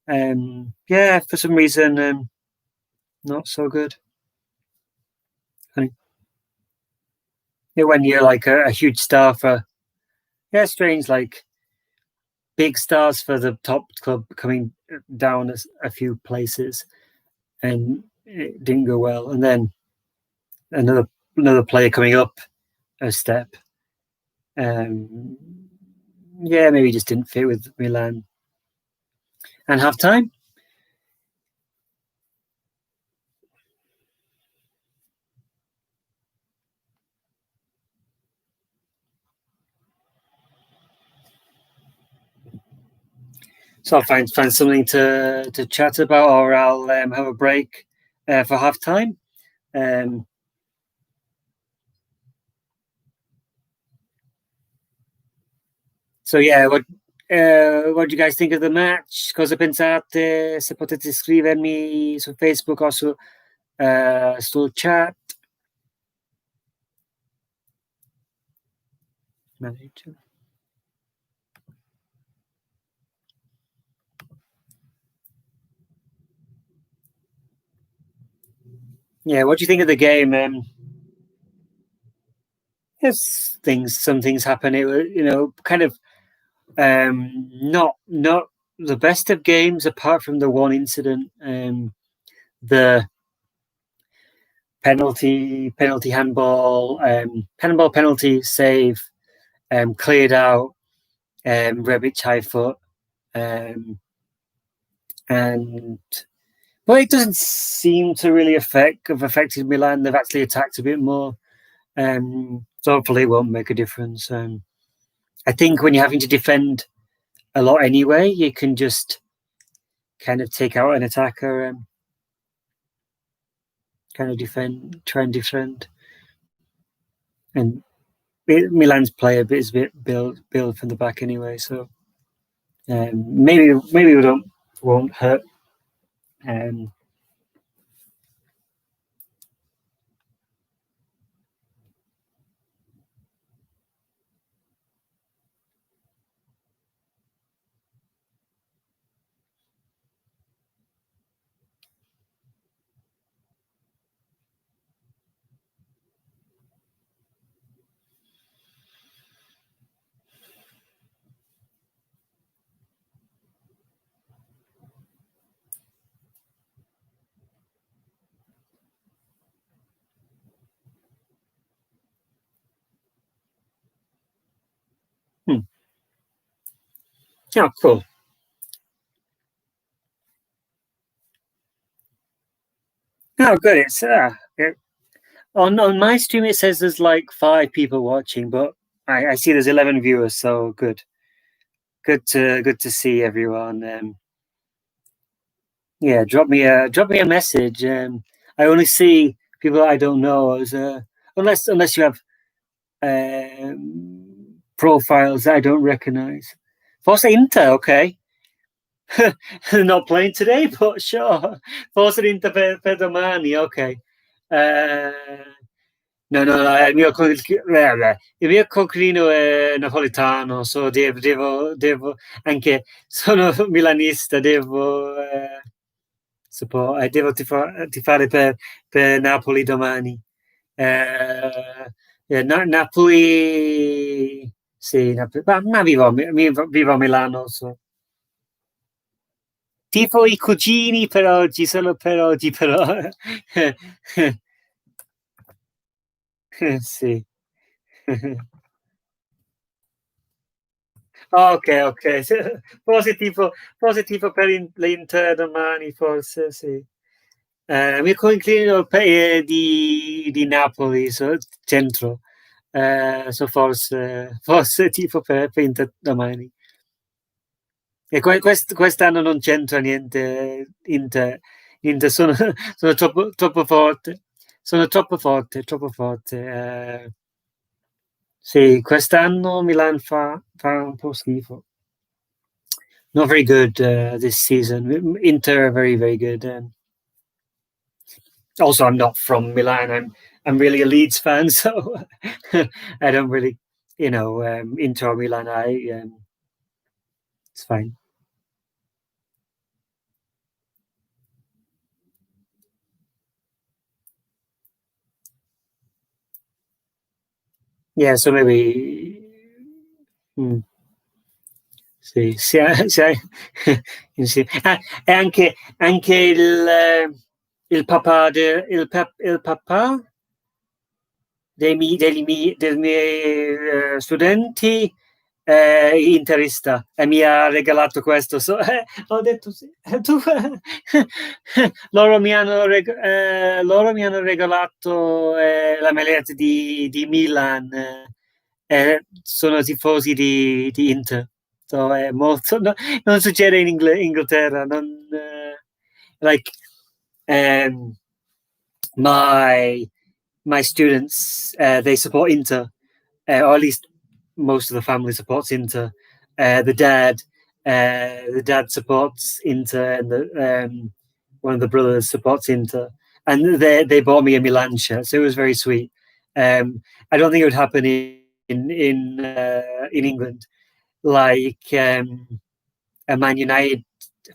and yeah, for some reason, not so good. When you're like a huge star for, strange, like big stars for the top club coming down a few places, and it didn't go well. And then another player coming up a step. Yeah, maybe just didn't fit with Milan. And half time. So I'll find something to chat about, or I'll have a break for half time. So yeah, what do you guys think of the match? Cosa pensate? Se potete scrivermi su Facebook o sul chat. Manager. Yeah, what do you think of the game? Yes, some things happen. It was, kind of not the best of games, apart from the one incident, the penalty handball, handball penalty save, cleared out, Rebic high foot, and but it doesn't seem to really have affected Milan. They've actually attacked a bit more, so hopefully it won't make a difference. I think when you're having to defend a lot anyway, you can just kind of take out an attacker and kind of try and defend. And Milan's player is a bit build from the back anyway, so maybe we won't hurt. Oh, cool. Oh, good. It's on my stream. It says there's like 5 people watching, but I see there's 11 viewers. So good. Good to see everyone. Yeah, drop me a message. I only see people I don't know as unless you have profiles that I don't recognize. Forza Inter, okay. Not playing today, but sure. Forza Inter per domani, ok. No, il mio coinquilino è napoletano, so anche sono milanista, devo tifare per Napoli domani. Napoli, sì, ma vivo a Milano. So. Tipo i cugini per oggi, solo per oggi, però. Sì. Ok. Forse tipo per l'Inter domani, forse, sì. Mi coinclino di Napoli, centro. So forse tipo per Inter domani. E quest'anno non c'entra niente Inter sono troppo forte. Sono troppo forte. Sì, quest'anno Milan fa un po' schifo. Not very good this season. Inter are very, very good. Also, I'm not from Milan. I'm really a Leeds fan, so I don't really, Inter or Milan. It's fine. Yeah, so maybe. Sì, sì. E anche il papà, il papà dei miei studenti interista e mi ha regalato questo. Ho detto sì. Loro mi hanno regalato la maglietta di Milan. Sono tifosi di Inter. So, è molto, no, non succede in Inghilterra. Non, like um, my students, they support Inter, or at least most of the family supports Inter. The dad supports Inter, and one of the brothers supports Inter, and they bought me a Milan shirt, so it was very sweet. I don't think it would happen in England, like a Man United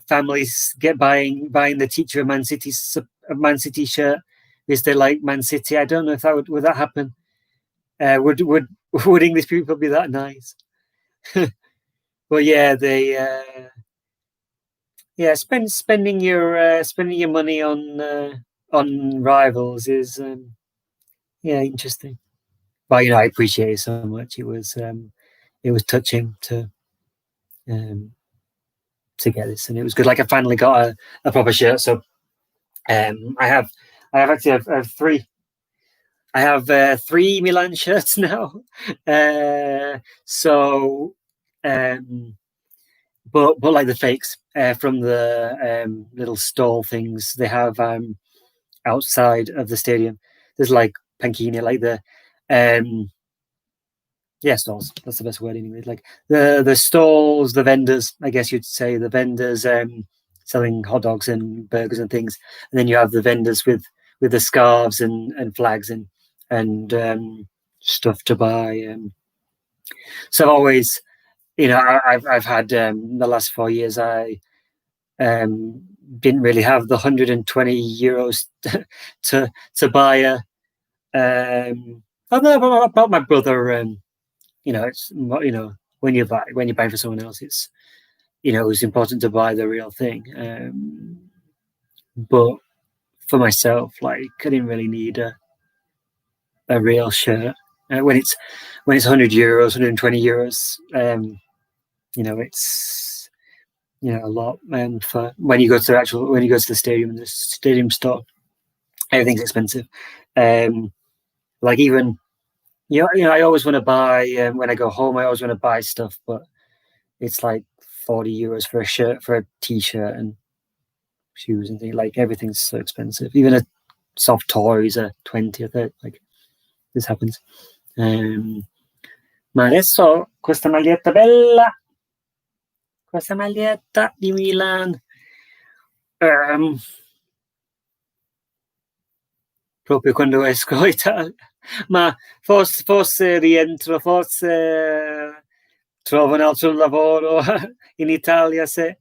families get buying the teacher a Man City shirt because they like Man City. I don't know if that would that happen. Would English people be that nice? But yeah, yeah, spending your money on rivals is yeah, interesting. But I appreciate it so much. It was touching um to get this, and it was good. Like I finally got a proper shirt. So I have I have three. I have three Milan shirts now. So um but like the fakes from the little stall things they have outside of the stadium. There's like panchini, like the um yeah, stalls. That's the best word anyway. Like the stalls, the vendors, I guess you'd say the vendors selling hot dogs and burgers and things, and then you have the vendors with the scarves and flags and stuff to buy. So I've always, I've had the last 4 years. I um, didn't really have the €120 to buy a. I don't know about my brother. It's when you're buying for someone else, it's important to buy the real thing. But for myself, like I didn't really need a real shirt when it's €100, €120. It's a lot. For when you go to the stadium, the stadium store, everything's expensive. Like even I always want to buy when I go home. I always want to buy stuff, but it's like €40 for a shirt, for a t-shirt, and shoes and things. Like everything's so expensive. Even a soft toys are 20 or 30. Like this happens. Ma adesso questa maglietta bella, questa maglietta di Milan. Proprio quando esco Italia. Ma forse rientro, forse trovo un altro lavoro in Italia. Se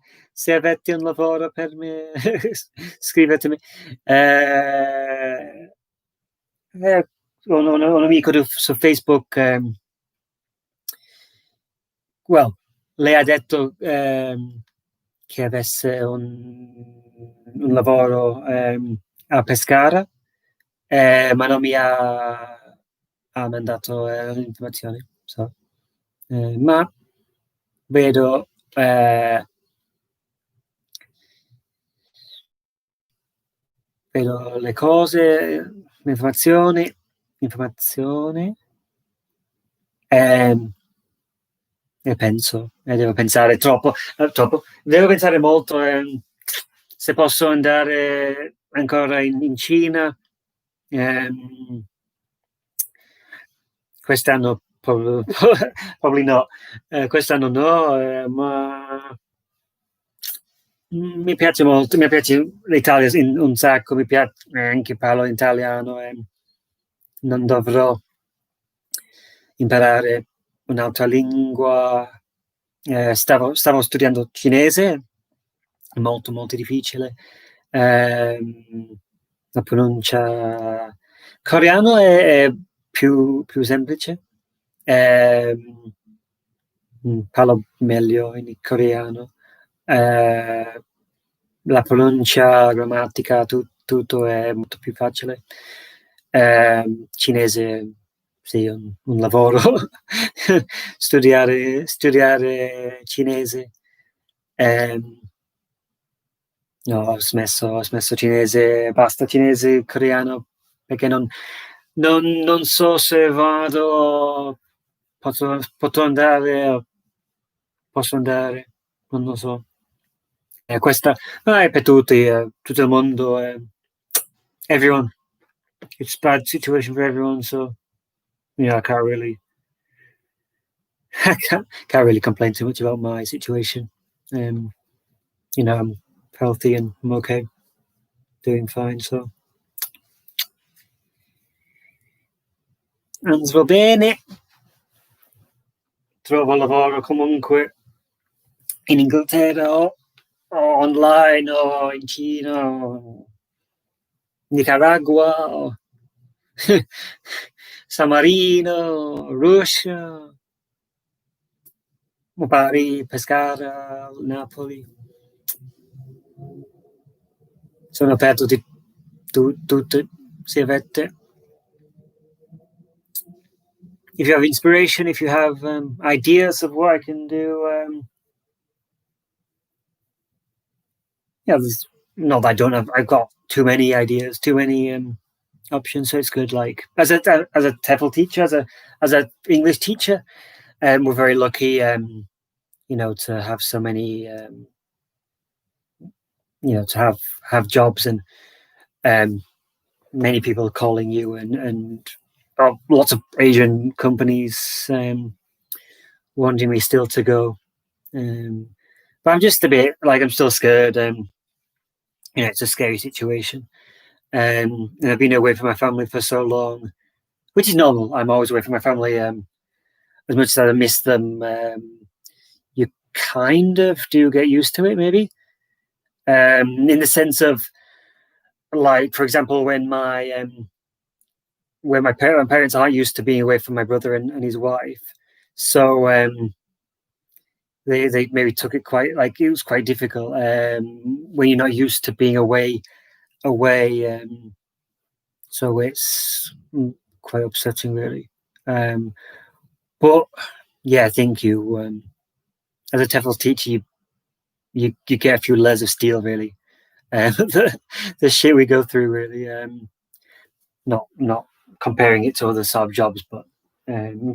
avete un lavoro per me, scrivetemi. Un amico su Facebook, lei ha detto che avesse un lavoro a Pescara, ma non mi ha mandato l'informazione. So. Ma vedo vedo le cose, le informazioni e penso, e devo pensare troppo, devo pensare molto se posso andare ancora in Cina. Quest'anno probably no, quest'anno no, ma mi piace molto, mi piace l'Italia un sacco, mi piace anche parlo italiano e non dovrò imparare un'altra lingua. Stavo studiando cinese, molto molto difficile. La pronuncia coreano è più semplice. Parlo meglio in coreano. La pronuncia, grammatica, tutto è molto più facile. Cinese, sì, un lavoro. studiare cinese. No, ho smesso cinese, basta cinese, coreano, perché non so se posso andare, non lo so. Questa è per tutti, tutto il mondo, everyone. It's a bad situation for everyone, so I can't really, can't really complain too much about my situation. I'm healthy and I'm okay, doing fine, so andrò bene. Trovo lavoro comunque in Inghilterra o online o in Cina o Nicaragua o San Marino, Russia, Bari, Pescara, Napoli. sono aperto di tutte. Se avete, if you have inspiration, if you have ideas of what I can do, yeah, not that I don't have. I've got too many ideas, too many options. So it's good. Like as a TEFL teacher, as a English teacher, we're very lucky. To have so many. To have jobs and many people calling you and lots of Asian companies wanting me still to go. But I'm just a bit like I'm still scared. It's a scary situation. And I've been away from my family for so long, which is normal. I'm always away from my family. As much as I miss them, you kind of do get used to it, maybe. In the sense of, like, for example, when my parents aren't used to being away from my brother and his wife, so they maybe took it quite like it was quite difficult when you're not used to being away. So it's quite upsetting, really. But yeah, I think you as a TEFL teacher, you get a few layers of steel, really. The shit we go through, really. Not comparing it to other sort of jobs, but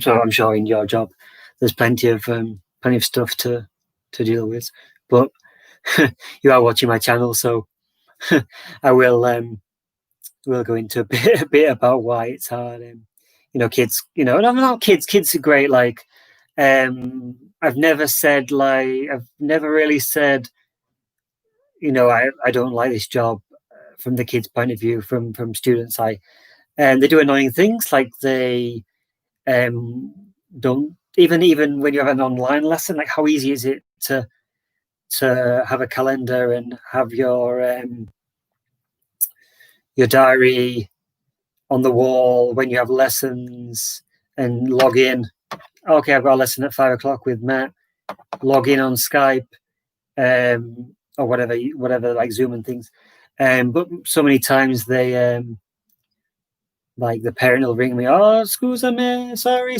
so I'm sure in your job there's plenty of stuff to deal with. But you are watching my channel, so I will go into a bit about why it's hard. Kids. No, not kids. Kids are great. Like, I've never really said, I don't like this job from the kids' point of view. From students, they do annoying things like they don't even when you have an online lesson. Like, how easy is it to have a calendar and have your diary on the wall when you have lessons and log in. Okay, I've got a lesson at 5 o'clock with Matt. Log in on Skype, or whatever, like Zoom and things. But so many times they, like the parent will ring me. Oh, scusami, sorry.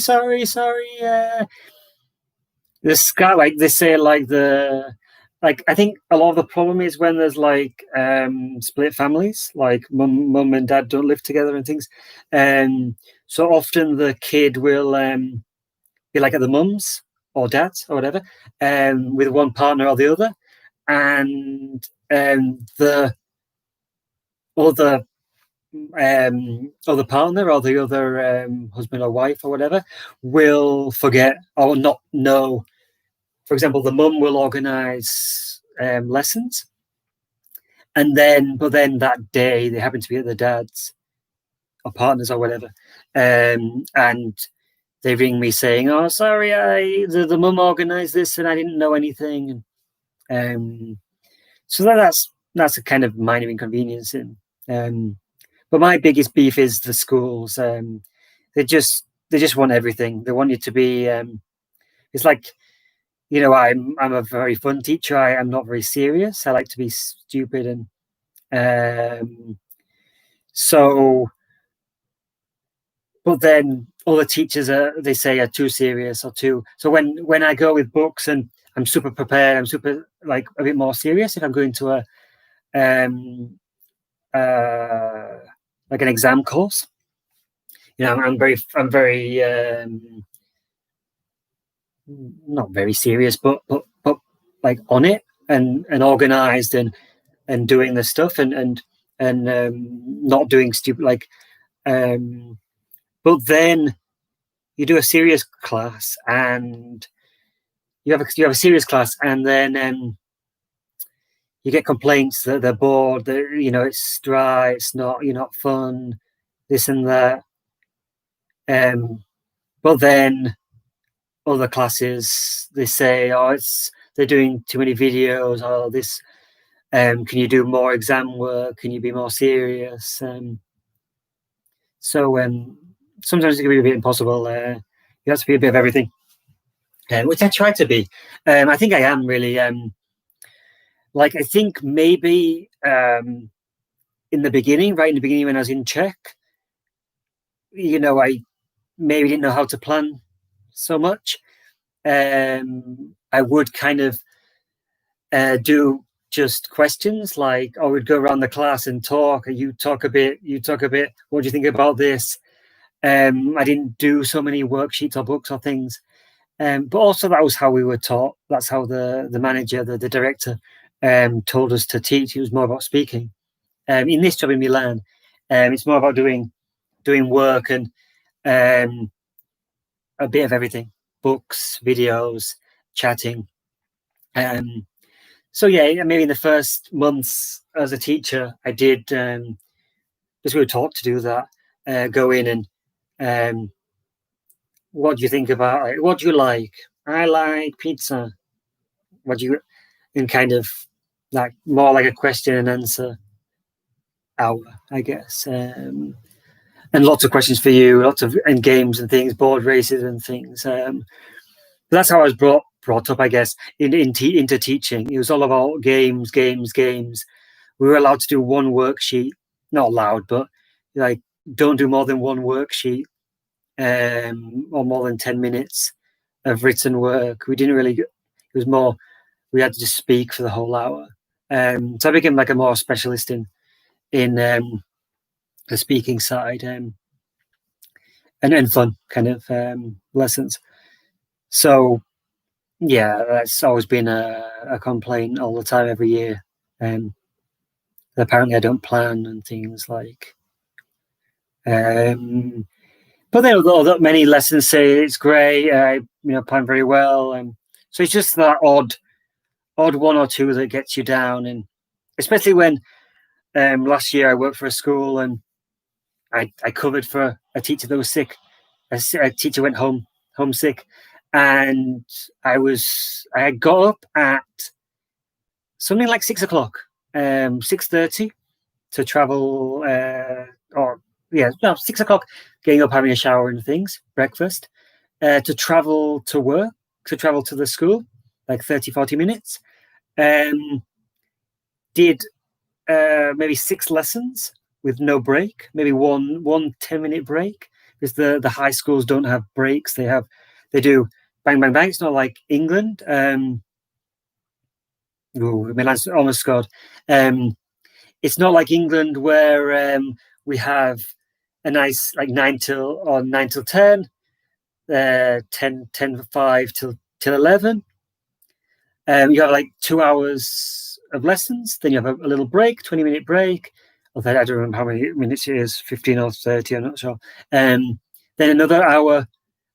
The Skype, like they say, I think a lot of the problem is when there's like split families, like mum and dad don't live together and things. So often the kid will be like at the mum's or dad's or whatever, with one partner or the other, and the other partner or the other husband or wife or whatever will forget or not know. For example, the mum will organise lessons, but then that day they happen to be at the dad's or partners or whatever, and they ring me saying, "Oh, sorry, the mum organised this and I didn't know anything." So that's a kind of minor inconvenience. But my biggest beef is the schools. They just want everything. They want you to be. It's like, I'm a very fun teacher. I'm not very serious. I like to be stupid, and so. But then all the teachers are too serious or too. So when I go with books and I'm super prepared, I'm super like a bit more serious. If I'm going to a like an exam course, I'm very not very serious, but like on it and organized and doing the stuff and not doing stupid like. But then you do a serious class and you have a serious class, and then you get complaints that they're bored, that it's dry, it's not, you're not fun, this and that. But then other classes, they say, oh, they're doing too many videos, or this. Can you do more exam work? Can you be more serious? So sometimes it can be a bit impossible. You have to be a bit of everything, which I try to be. I think I am really. Like, I think maybe in the beginning, right in the beginning when I was in Czech, I maybe didn't know how to plan so much. I would kind of do just questions like, I would go around the class and talk, and you talk a bit. What do you think about this? I didn't do so many worksheets or books or things. But also that was how we were taught. That's how the manager, the director, told us to teach. It was more about speaking. In this job in Milan, it's more about doing work and a bit of everything: books, videos, chatting. So yeah, maybe in the first months as a teacher, I did because we were taught to do that. Go in and what do you think about it? What do you like? I like pizza. What do you and kind of like more like a question and answer hour, I guess. And lots of questions for you, lots of and games and things, board races and things. That's how I was brought up, I guess, into teaching. It was all about games, games, games. We were allowed to do one worksheet, not allowed, but like don't do more than one worksheet, or more than 10 minutes of written work. We didn't really. It was more. We had to just speak for the whole hour. So I became like a more specialist in the speaking side, and fun kind of lessons. So yeah, that's always been a complaint all the time every year. Apparently I don't plan and things like. But then although many lessons say it's great, plan very well, so it's just that odd one or two that gets you down, and especially when last year I worked for a school and I covered for a teacher that was sick. A teacher went homesick, and I had got up at something like 6 o'clock, 6:30 to travel, or yeah, no, 6 o'clock, getting up, having a shower and things, breakfast, to travel to work, to travel to the school, like 30-40 minutes. Did maybe 6 lessons with no break, maybe one 10-minute break, because the high schools don't have breaks. They do bang, bang, bang. It's not like England. Milan's almost scored. It's not like England where we have a nice like 9 till 10, 10 5 till 11. You have like 2 hours of lessons, then you have a little break, 20-minute break. Although I don't remember how many minutes it is, 15 or 30, I'm not sure. Then another hour,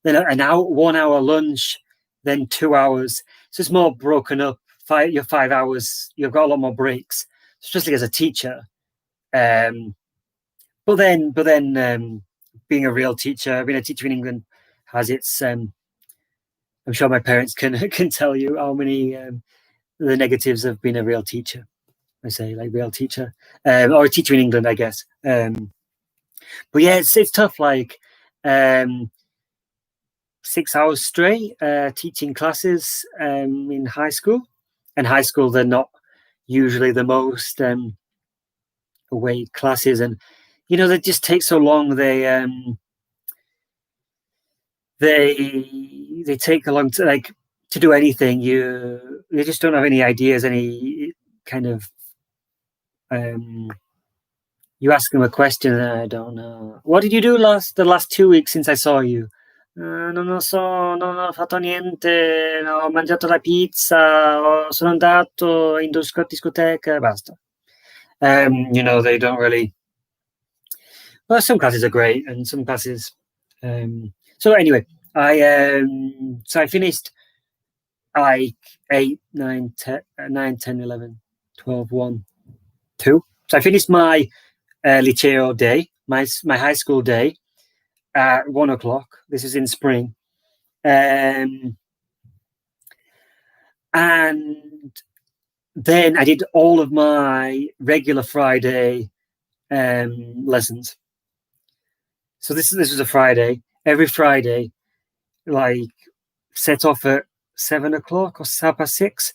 then an hour, 1 hour lunch, then 2 hours. So it's more broken up. Your 5 hours, you've got a lot more breaks, especially as a teacher. But then, being a real teacher, being a teacher in England has its. I'm sure my parents can tell you how many the negatives of being a real teacher. I say like real teacher, or a teacher in England, I guess. But yeah, it's tough. Like 6 hours straight teaching classes in high school, and high school they're not usually the most away classes, and they just take so long. They take a long time, like to do anything. You just don't have any ideas, any kind of. You ask them a question, and I don't know. What did you do the last 2 weeks since I saw you? Non lo so, non ho fatto niente, ho mangiato la pizza, sono andato in discoteca, basta. They don't really. Well, some classes are great, and some classes. So anyway, I finished like 8, 9, 10, 9, 10, 11, 12, 1, 2. So I finished my liceo day, my high school day at 1 o'clock. This is in spring. And then I did all of my regular Friday lessons. So this was a Friday. Every Friday, like set off at 7 o'clock or 6:30.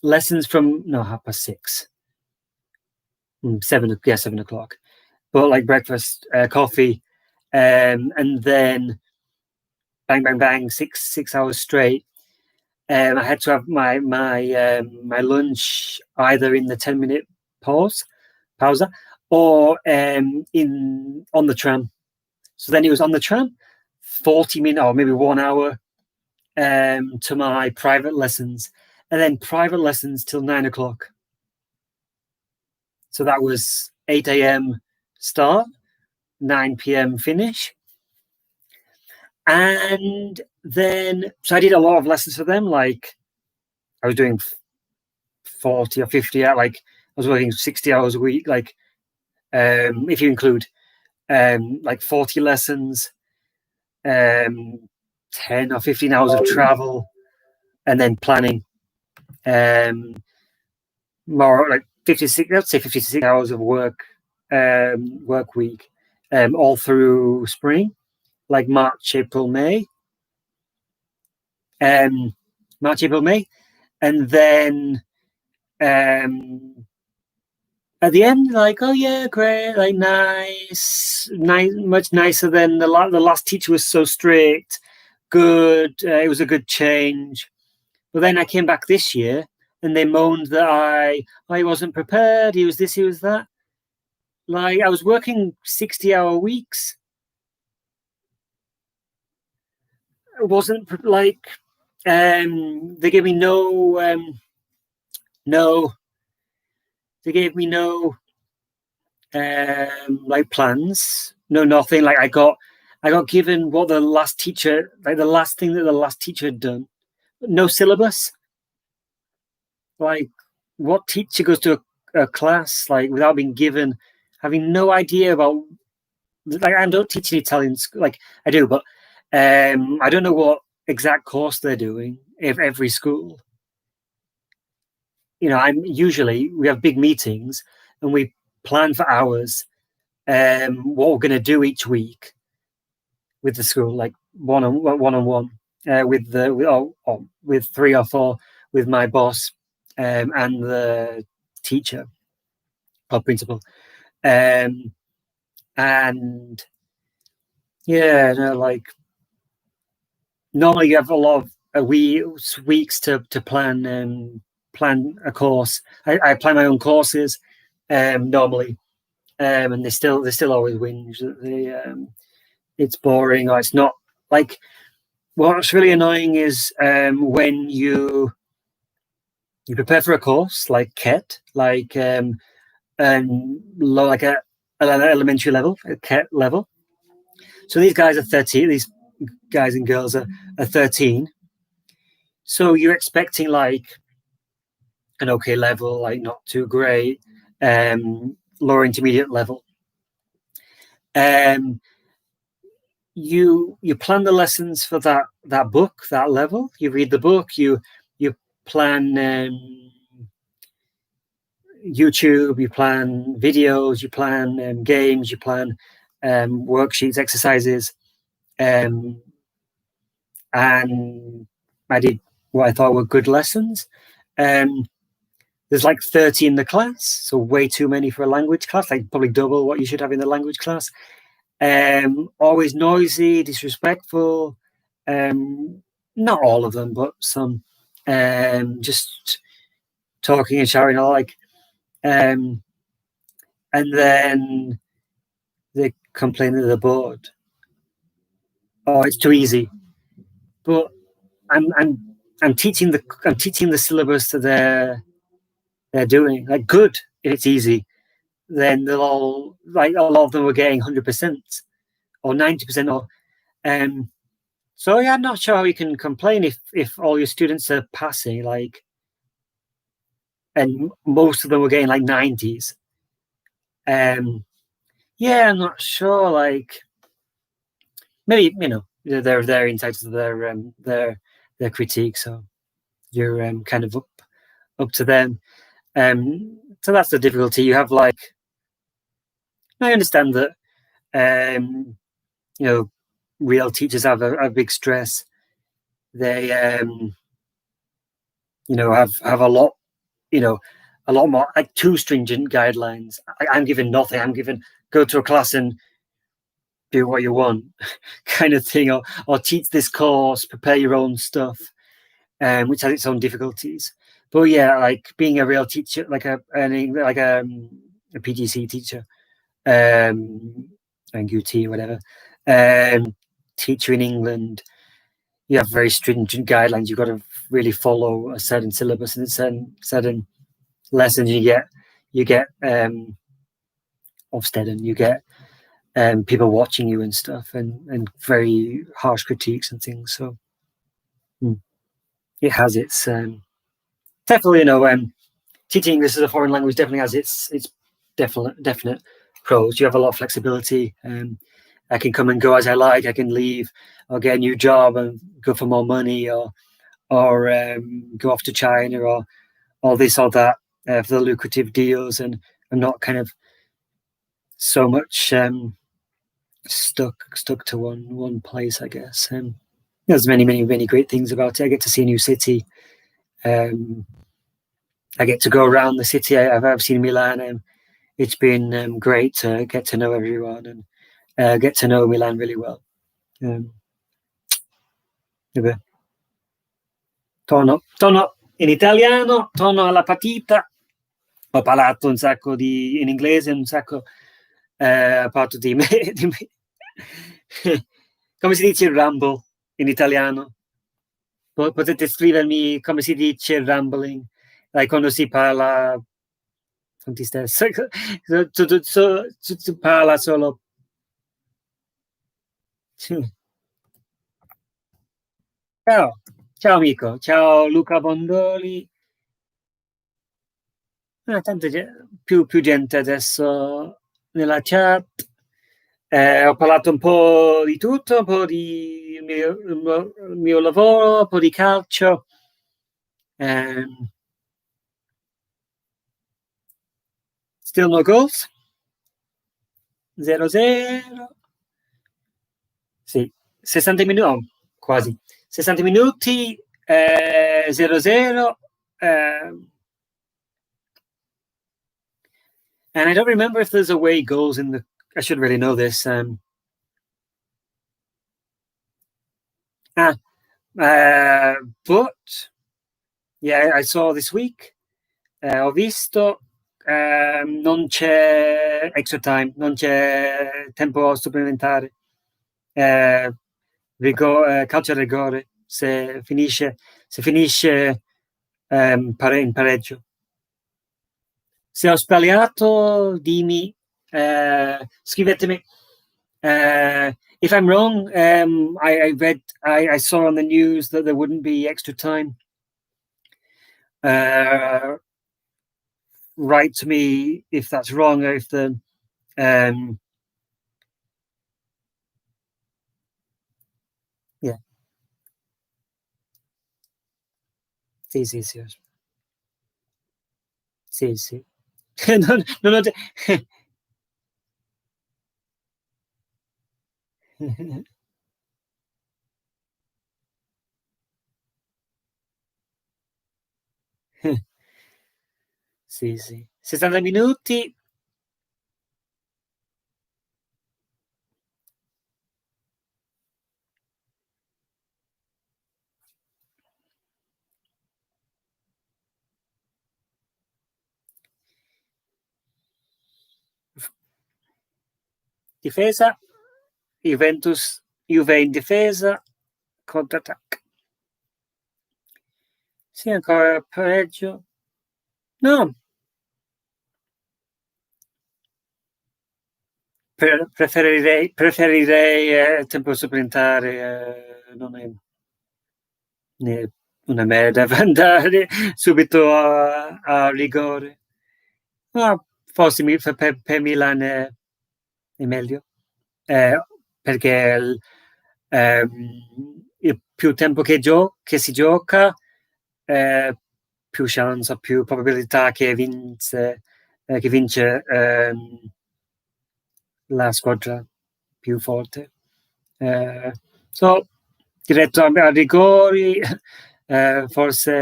Lessons from 6:30. 7 o'clock. But like breakfast, coffee, and then bang, bang, bang, 6 hours straight. I had to have my lunch either in the 10-minute pausa, or in on the tram. So then it was on the tram, 40 minutes or maybe 1 hour to my private lessons, and then private lessons till 9 o'clock. So that was 8 a.m. start, 9 p.m. finish. And then, so I did a lot of lessons for them. Like I was doing 40 or 50 hours, like I was working 60 hours a week. Like, if you include, like 40 lessons, 10 or 15 hours of travel, and then planning, more like 56, let's say 56 hours of work week, all through spring, like March, April, May, and then at the end, like, oh yeah, great, like nice, much nicer than the last teacher was so strict. Good, it was a good change. But then I came back this year, and they moaned that I wasn't prepared. He was this, he was that. Like I was working 60-hour weeks. It wasn't like they gave me no they gave me no like plans, no nothing. Like I got given what the last teacher, like the last thing that the last teacher had done. No syllabus. Like what teacher goes to a class like without being given, having no idea about, like I don't teach in Italian, like I do, but I don't know what exact course they're doing every school. You know, we have big meetings and we plan for hours, what we're going to do each week with the school, like one on one, with 3 or 4 with my boss, and the teacher or principal, and yeah, no, like normally you have a lot of weeks to plan a course. I plan my own courses, normally, and they still always whinge that it's boring or it's not. Like what's really annoying is when you prepare for a course like KET, like low, like an elementary level, a KET level. So these guys are 13. These guys and girls are 13. So you're expecting like an okay level, like not too great, lower intermediate level. You plan the lessons for that book, that level. You read the book. You plan YouTube. You plan videos. You plan games. You plan worksheets, exercises, and I did what I thought were good lessons. There's like 30 in the class, so way too many for a language class, like probably double what you should have in the language class. Always noisy, disrespectful. Not all of them, but some. Just talking and shouting, all like. And then they complain to the board. Oh, it's too easy. But I'm teaching the syllabus that they're doing. Like good, if it's easy, then they'll all, like a lot of them were getting 100% or 90%, or so yeah, I'm not sure how you can complain if all your students are passing, like, and most of them were getting like 90s. Yeah, I'm not sure. Like maybe they're entitled to their critique, so you're kind of up to them. So that's the difficulty. You have like, I understand that real teachers have a big stress. They have a lot, a lot more, like too stringent guidelines. I'm given nothing. I'm given go to a class and do what you want, kind of thing, or teach this course, prepare your own stuff, which has its own difficulties. But yeah, like being a real teacher, like a PGC teacher, and UT or whatever, teacher in England, you have very stringent guidelines. You've got to really follow a certain syllabus and certain lessons. You get Ofsted, and you get people watching you and stuff, and very harsh critiques and things. So it has its definitely, teaching English as a foreign language definitely has its definite pros. You have a lot of flexibility. I can come and go as I like. I can leave or get a new job and go for more money, or go off to China, or this or that, for the lucrative deals, and I'm not kind of so much stuck to one place, I guess. There's many great things about it. I get to see a new city. I get to go around the city. I've seen Milan, and it's been great to get to know everyone and get to know Milan really well. Torno in italiano, torno alla partita. Ho parlato un sacco in inglese, un sacco parlato di me. Come si dice rumble in italiano? Potete scrivermi come si dice rumbling, like quando si parla con te stesso. Tu parla solo. Ciao amico, ciao Luca Bondoli. Tanto più gente adesso nella chat. Ho parlato un po' di tutto, un po' di mio lavoro, un po' di calcio. Still no goals? 0-0. Sì, 60 minuti, quasi. 60 minuti, 0-0. And I don't remember if there's away goals in the. I should really know this. But yeah, I saw this week. Ho visto. Non c'è extra time, non c'è tempo supplementare. Calcio a rigore. Se finisce in pareggio. Se ho sbagliato, dimmi, scrivetemi. If I'm wrong, I saw on the news that there wouldn't be extra time. Write to me if that's wrong, or if the yeah. Sì. Sì. No. Sì. 60 minuti. Difesa, Juve in difesa, contrattacco. Sì, ancora pareggio. No. Preferirei tempo supplementare, non è una merda andare subito a rigore. Ma forse per Milan è meglio, perché il più tempo che si gioca, più chance, più probabilità che vince la squadra più forte. So, diretto a rigori, forse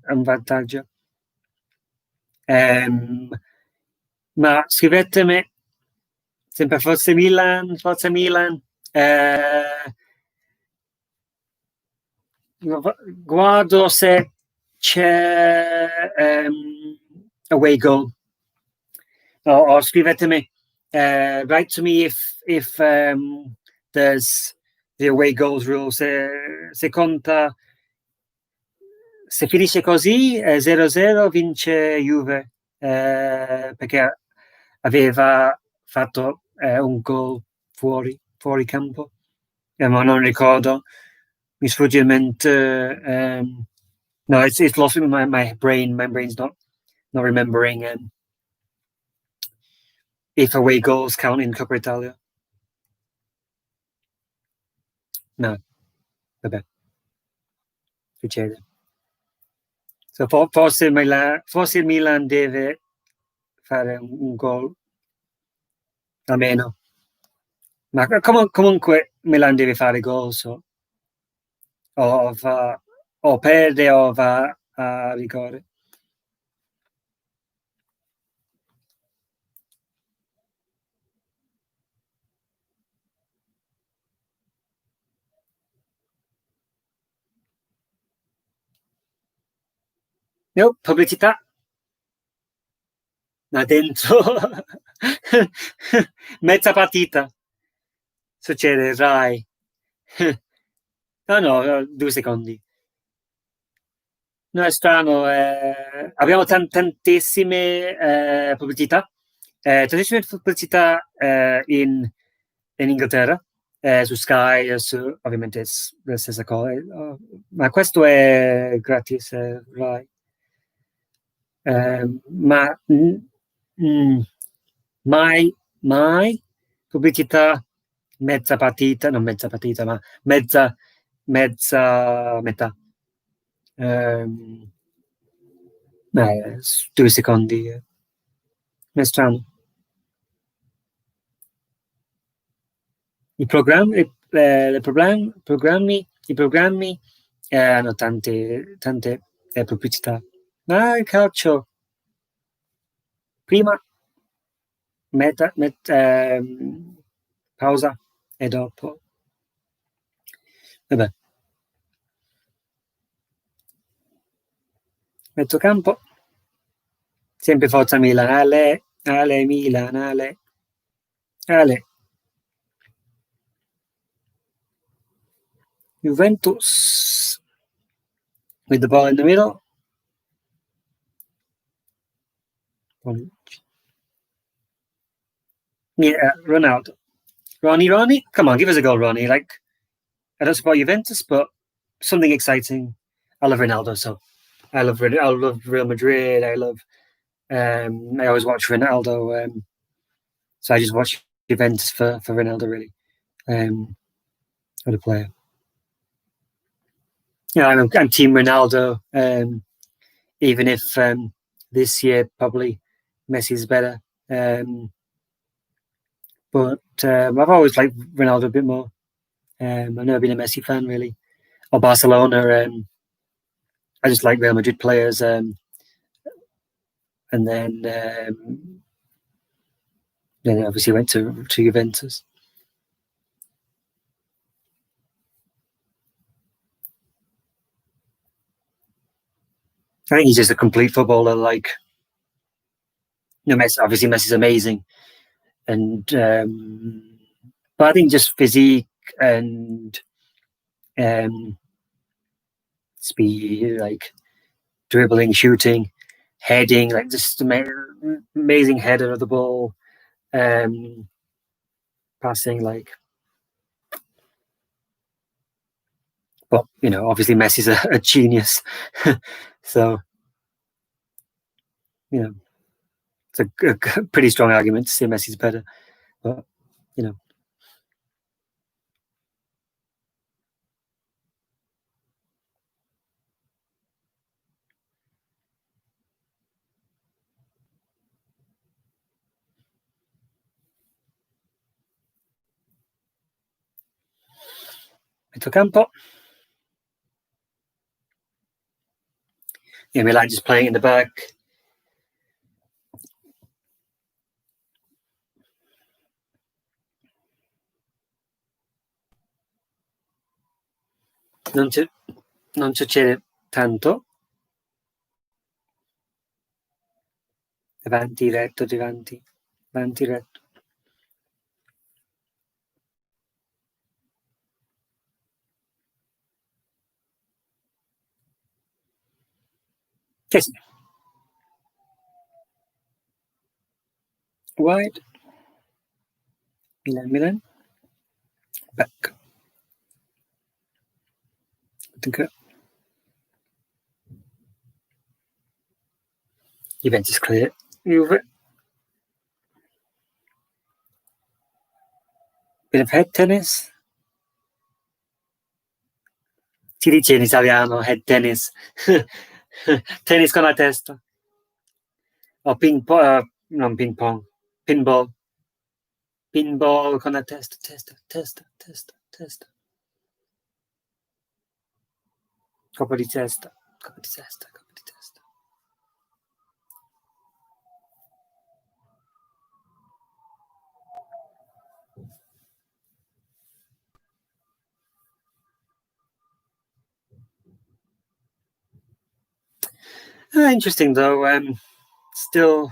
è un vantaggio. Ma scrivetemi sempre Forza Milan, Forza Milan. Guardo se c'è away goal. Or scrivetemi. Write to me if there's the away goals rule. Se conta, se finisce così 0-0 vince Juve, perché aveva fatto un gol fuori campo, ma non ricordo, mi sfugge in mente. No, it's lost in my brain. My brain's not remembering if away goals count in Coppa Italia. No, vabbè, succede. So, forse il Milan deve fare un gol almeno, ma comunque Milan deve fare gol, so. O perde o va a rigore. No, pubblicità là dentro. Mezza partita. Succede, Rai. No, 2 secondi. No, è strano, abbiamo tantissime pubblicità, in Inghilterra, su Sky, ovviamente la stessa cosa, ma questo è gratis, Rai. Ma mai pubblicità mezza partita, non mezza partita, ma metà. Ehm, 2 secondi. È strano. I programmi hanno tante pubblicità. Ma il calcio prima, pausa e dopo. Vabbè. Mezzocampo, sempre Forza Milan, ale Milan, ale. Juventus with the ball in the middle. Yeah, Ronaldo. Ronnie, come on, give us a goal, Ronnie. Like, I don't support Juventus, but something exciting. I love Ronaldo, so I love Real Madrid. I always watch Ronaldo. So I just watch Juventus for Ronaldo, really. What a player. Yeah, I'm Team Ronaldo. Even if this year probably Messi's better. But I've always liked Ronaldo a bit more. I've never been a Messi fan, really. Or Barcelona. I just like Real Madrid players. And then obviously went to Juventus. I think he's just a complete footballer. Like, Messi, obviously Messi's amazing, and but I think just physique and speed, like dribbling, shooting, heading, like just amazing header of the ball, passing, like. But obviously Messi's a genius, so it's a pretty strong argument to say Messi's better, but Mezzocampo. Milan just playing in the back. non succede tanto. Avanti retto, avanti retto. Sì. Wide. Milan. Back. Juventus clear. Juve. Bit of head tennis. Si dice in italiano head tennis. Tennis con la testa. O ping pong, non ping pong. Pinball. Pinball con la testa. Coppa di testa. Interesting though. Still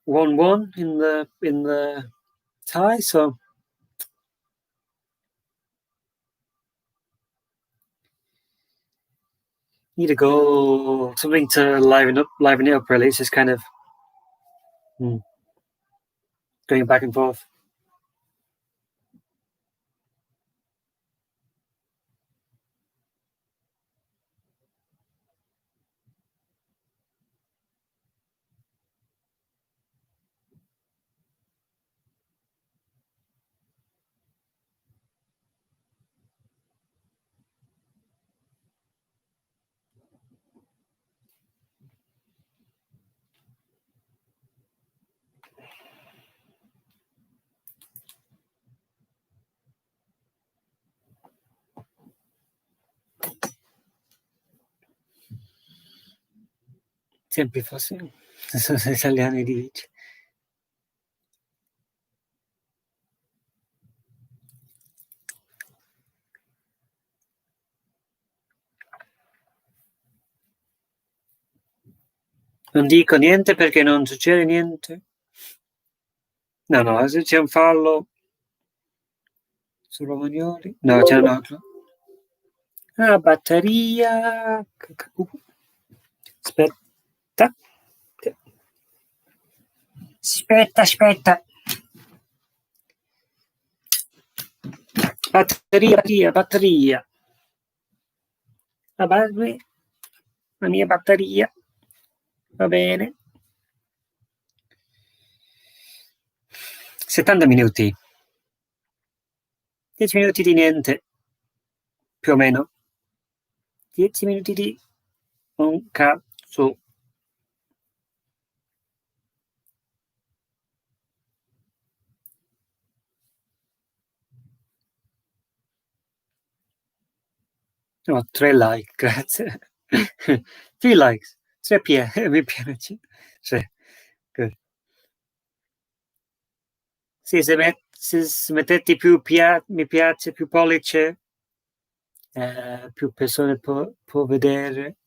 1-1 in the tie. So need a goal, something to liven it up. Really, it's just kind of going back and forth. Sempre fosse sono italiani di dice. Non dico niente perché non succede niente. No, se c'è un fallo su Romagnoli. No, c'è un altro. Batteria. Aspetta. Batteria. La mia batteria. Va bene. 70 minuti. 10 minuti di niente. Più o meno. 10 minuti di un cazzo. No, 3 like, grazie. 3 likes. 3 mi piace. Sì, good. Sì, se mettete più mi piace, più pollice, più persone può vedere.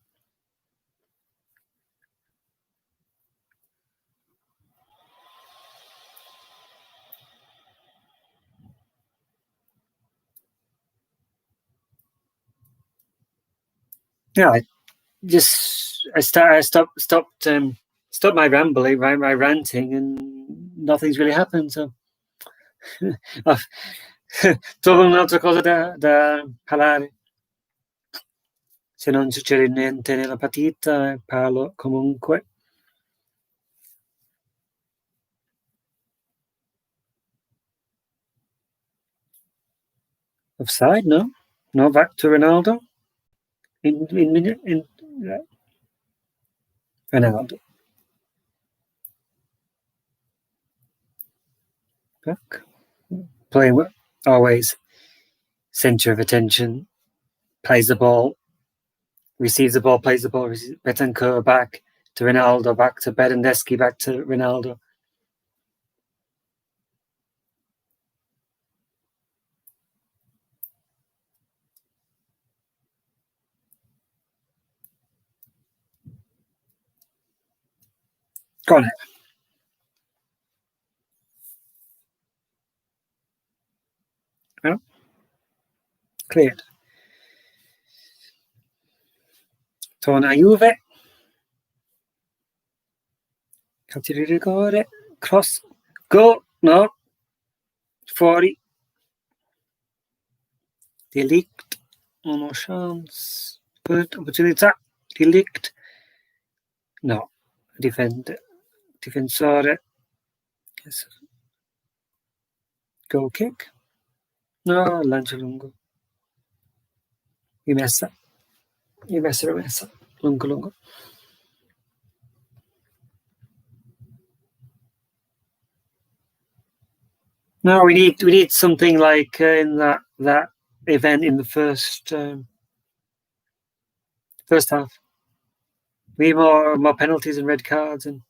No, I stopped my rambling, my ranting, and nothing's really happened. So trovo un'altra cosa da parlare. Se non succede niente nella partita, parlo comunque. Offside? No, back to Ronaldo. In Ronaldo. Back. Playing well. Always center of attention. Plays the ball. Receives the ball. Plays the ball. Betancourt back to Ronaldo. Back to Bernardeschi. Back to Ronaldo. Go on. No? Cleared. Torna a Juve. Calcio di rigore. Cross. Go. No. Fuori. Delict. Uno chance. Good opportunità. Delict. No. Difensore. Goal kick. No, lancio lungo. Rimessa. Rimessa. Lungo. No, we need something like in that event in the first half. We need more penalties and red cards and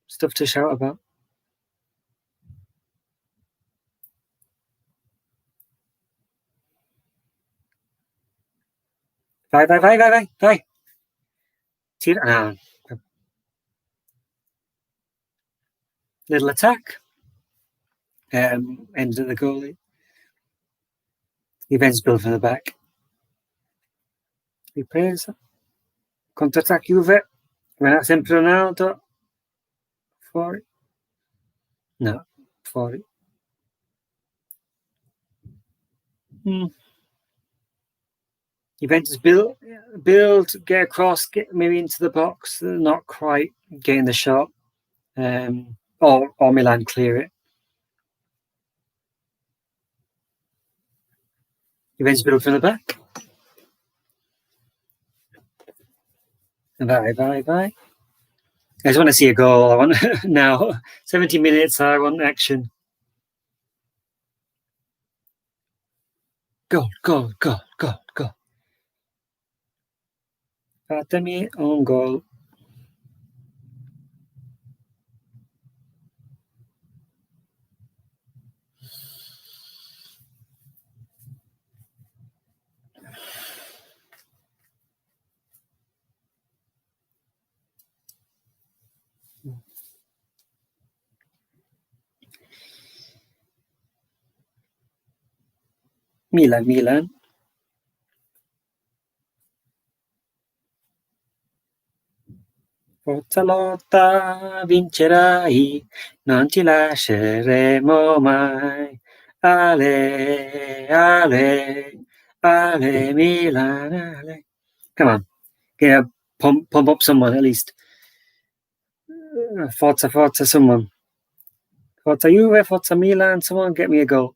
stuff to shout about. Vai. Tira. No. Little attack. Ends at the goalie. Events built from the back. Ripresa. Controattack Juve. Viene sempre Ronaldo. Fuori. No. Fuori. Juventus build, get across, get maybe into the box, not quite getting the shot. Or Milan clear it. Juventus build from the back. Vai. I just want to see a goal. I want now 70 minutes. I want action. Go. Fatemi un goal. Milan. Forza lotta, vincerai, non ti lasceremo mai. Ale, Milan, ale. Come on, pump up someone at least. Forza, someone. Forza Juve, Forza Milan, someone get me a goal.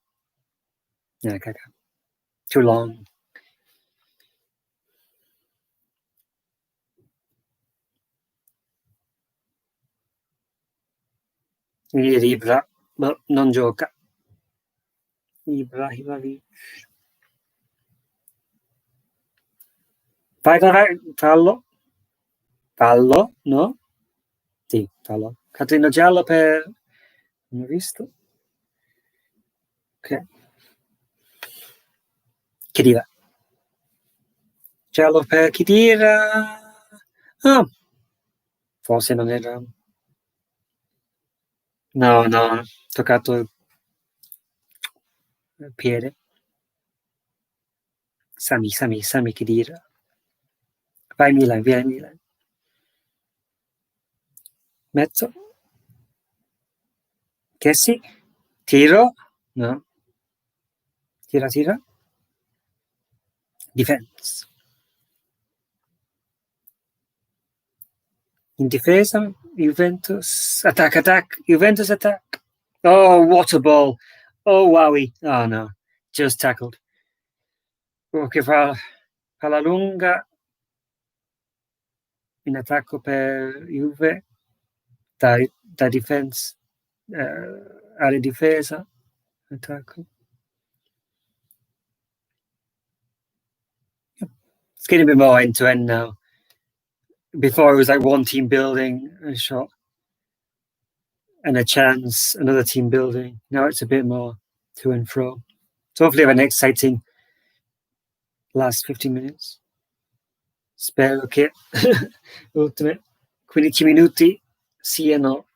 Yeah, okay. Too long. Ibra, ma non gioca. Ibrahimovic. Vai, fallo, no? Sì, fallo. Cartellino giallo per... non ho visto. Ok. Khedira. Giallo per Khedira. Ah, forse non era... No, toccato il piede. Sami Khedira. Vai Milan. Mezzo. Kessi. Tiro. No. Tira. Defense. In difesa. Juventus. Attack. Juventus attack. Oh, what a ball. Oh, wowie. Oh, no. Just tackled. Ok, fa la lunga. In attacco per Juve. Da defense. Area difesa. Attacco. It's getting a bit more end-to-end now. Before it was like one team building a shot and a chance, another team building. Now it's a bit more to and fro. So hopefully have an exciting last 15 minutes. Spero che ultime 15 minuti siano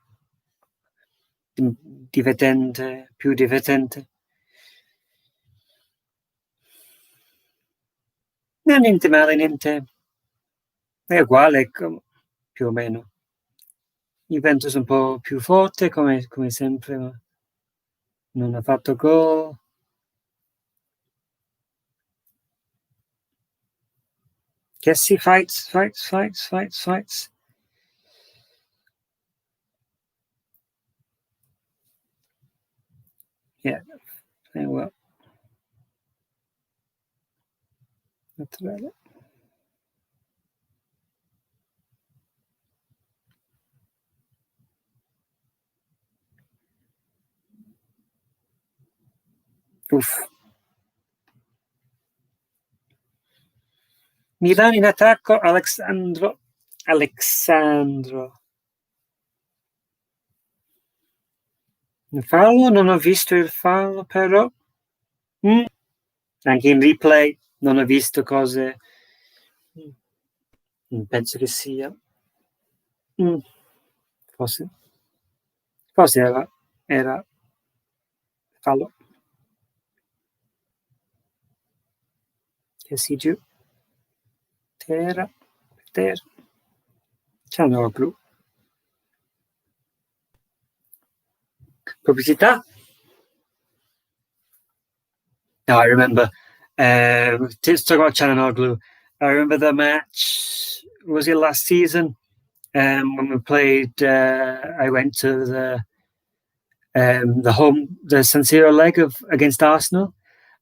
divertente, più divertente. No, niente male, niente. È uguale, più o meno. Juventus un po' più forte, come sempre, ma non ha fatto gol. Jesse fights. Yeah, well, naturale. Uff. Milan in attacco, Alexandro. Il fallo, non ho visto il fallo, però. Anche in replay non ho visto cose. Penso che sia. Forse, forse era fallo. Che si giù. Terra. C'è una nuova blu. Pubblicità. No, I remember. Let's talk about Chananoglu. I remember the match. Was it last season? When we played, I went to the San Siro leg against Arsenal,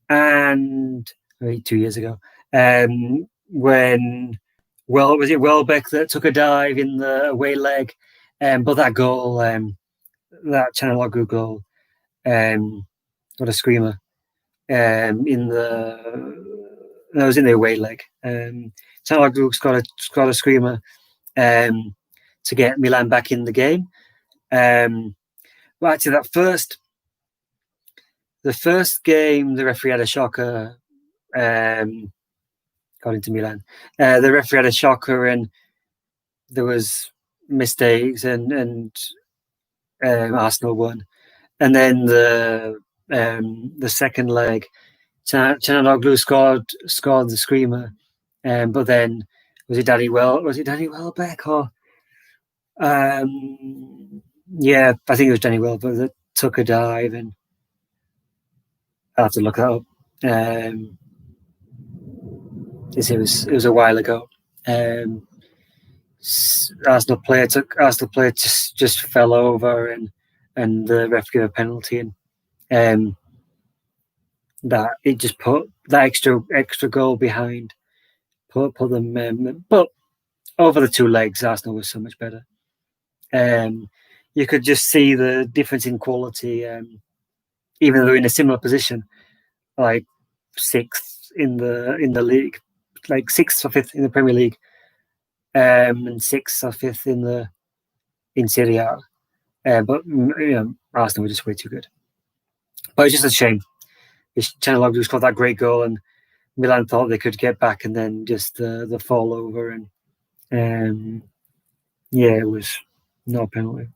and 2 years ago, when was it Welbeck that took a dive in the away leg, but that goal, that Chananoglu goal, what a screamer! In that was in the away leg. Chananoglu scored a screamer to get Milan back in the game. Well, actually, the first game, the referee had a shocker. According to Milan, the referee had a shocker, and there was mistakes, and Arsenal won. And then the second leg, Chananoglu scored the screamer, but then was it Danny Welbeck or? Yeah, I think it was Danny Welbeck that took a dive, and I'll have to look that up. It was a while ago. Arsenal player just fell over, and the ref gave a penalty, and that it just put that extra goal behind, put them. But over the two legs, Arsenal was so much better. You could just see the difference in quality, even though in a similar position, like sixth in the league, like sixth or fifth in the Premier League, and sixth or fifth in Serie A. But Arsenal were just way too good. But it's just a shame. Chananoglu scored that great goal, and Milan thought they could get back, and then just the fall over, and it was no penalty.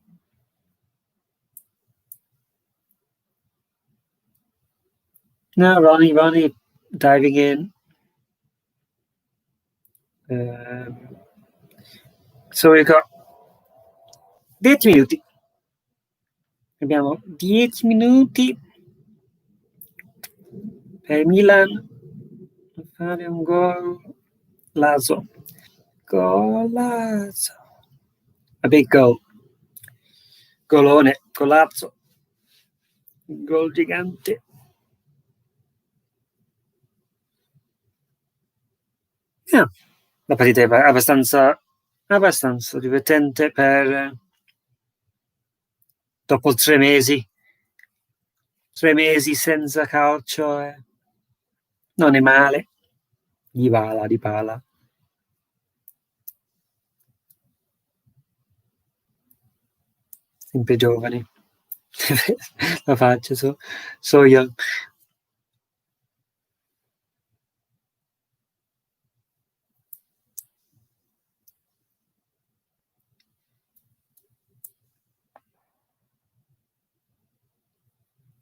No, Ronnie diving in. So we've got 10 minuti. Abbiamo 10 minuti per Milan fare un golazo. Golazo. A big goal. Golone, golazzo. Gol gigante. La partita è abbastanza divertente dopo 3 mesi senza calcio, non è male. Dybala. Sempre giovani. La faccia, so young.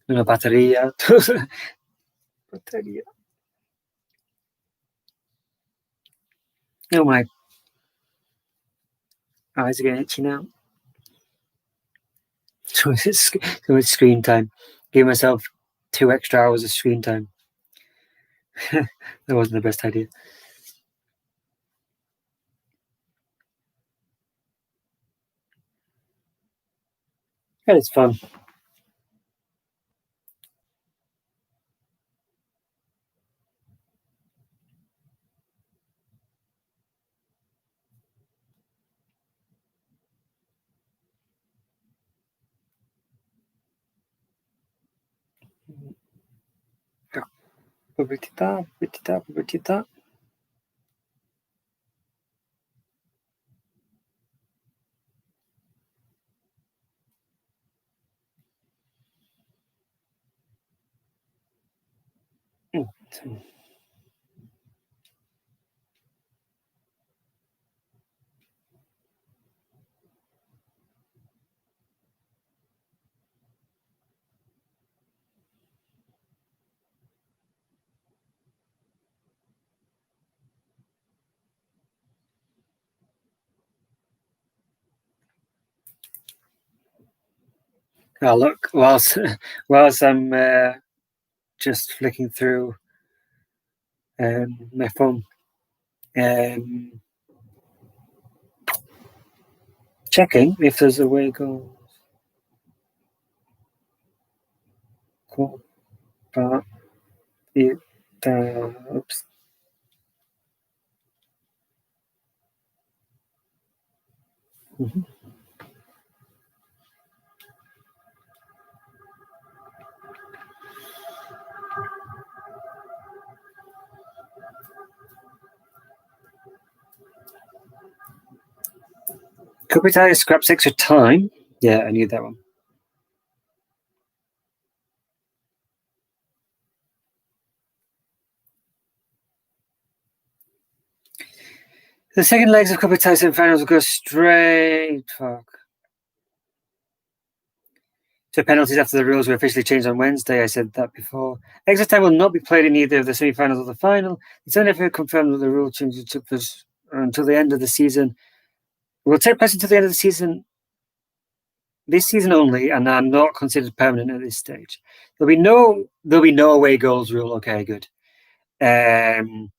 una batteria. Batteria. Oh, my eyes are getting itchy now. So it's screen time. Give myself 2 extra hours of screen time. That wasn't the best idea. Yeah, it's fun. Pubblicità, pubblicità, pubblicità. Oh, look, whilst I'm just flicking through my phone, checking if there's a way go. Coppa, oops. Mm-hmm. Coppa Italia scraps extra time. Yeah, I knew that one. The second legs of Coppa Italia semi-finals will go straight to penalties after the rules were officially changed on Wednesday. I said that before. Extra time will not be played in either of the semi-finals or the final. It's only if confirmed that the rule changes took place until the end of the season. It will take place until the end of the season. This season only, and are not considered permanent at this stage. There'll be no away goals rule. Okay, good. Though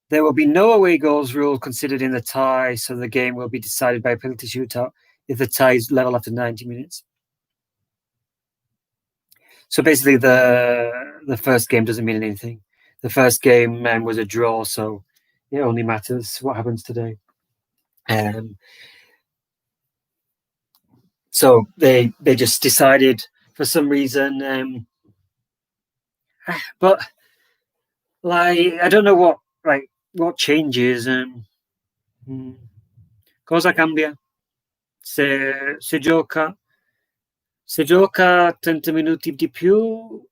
there will be no away goals rule considered in the tie, so the game will be decided by a penalty shootout if the tie is level after 90 minutes. So basically, the first game doesn't mean anything. The first game was a draw, so it only matters what happens today. So they just decided for some reason, but like I don't know what changes. Cosa cambia? Se gioca 30 minuti di più,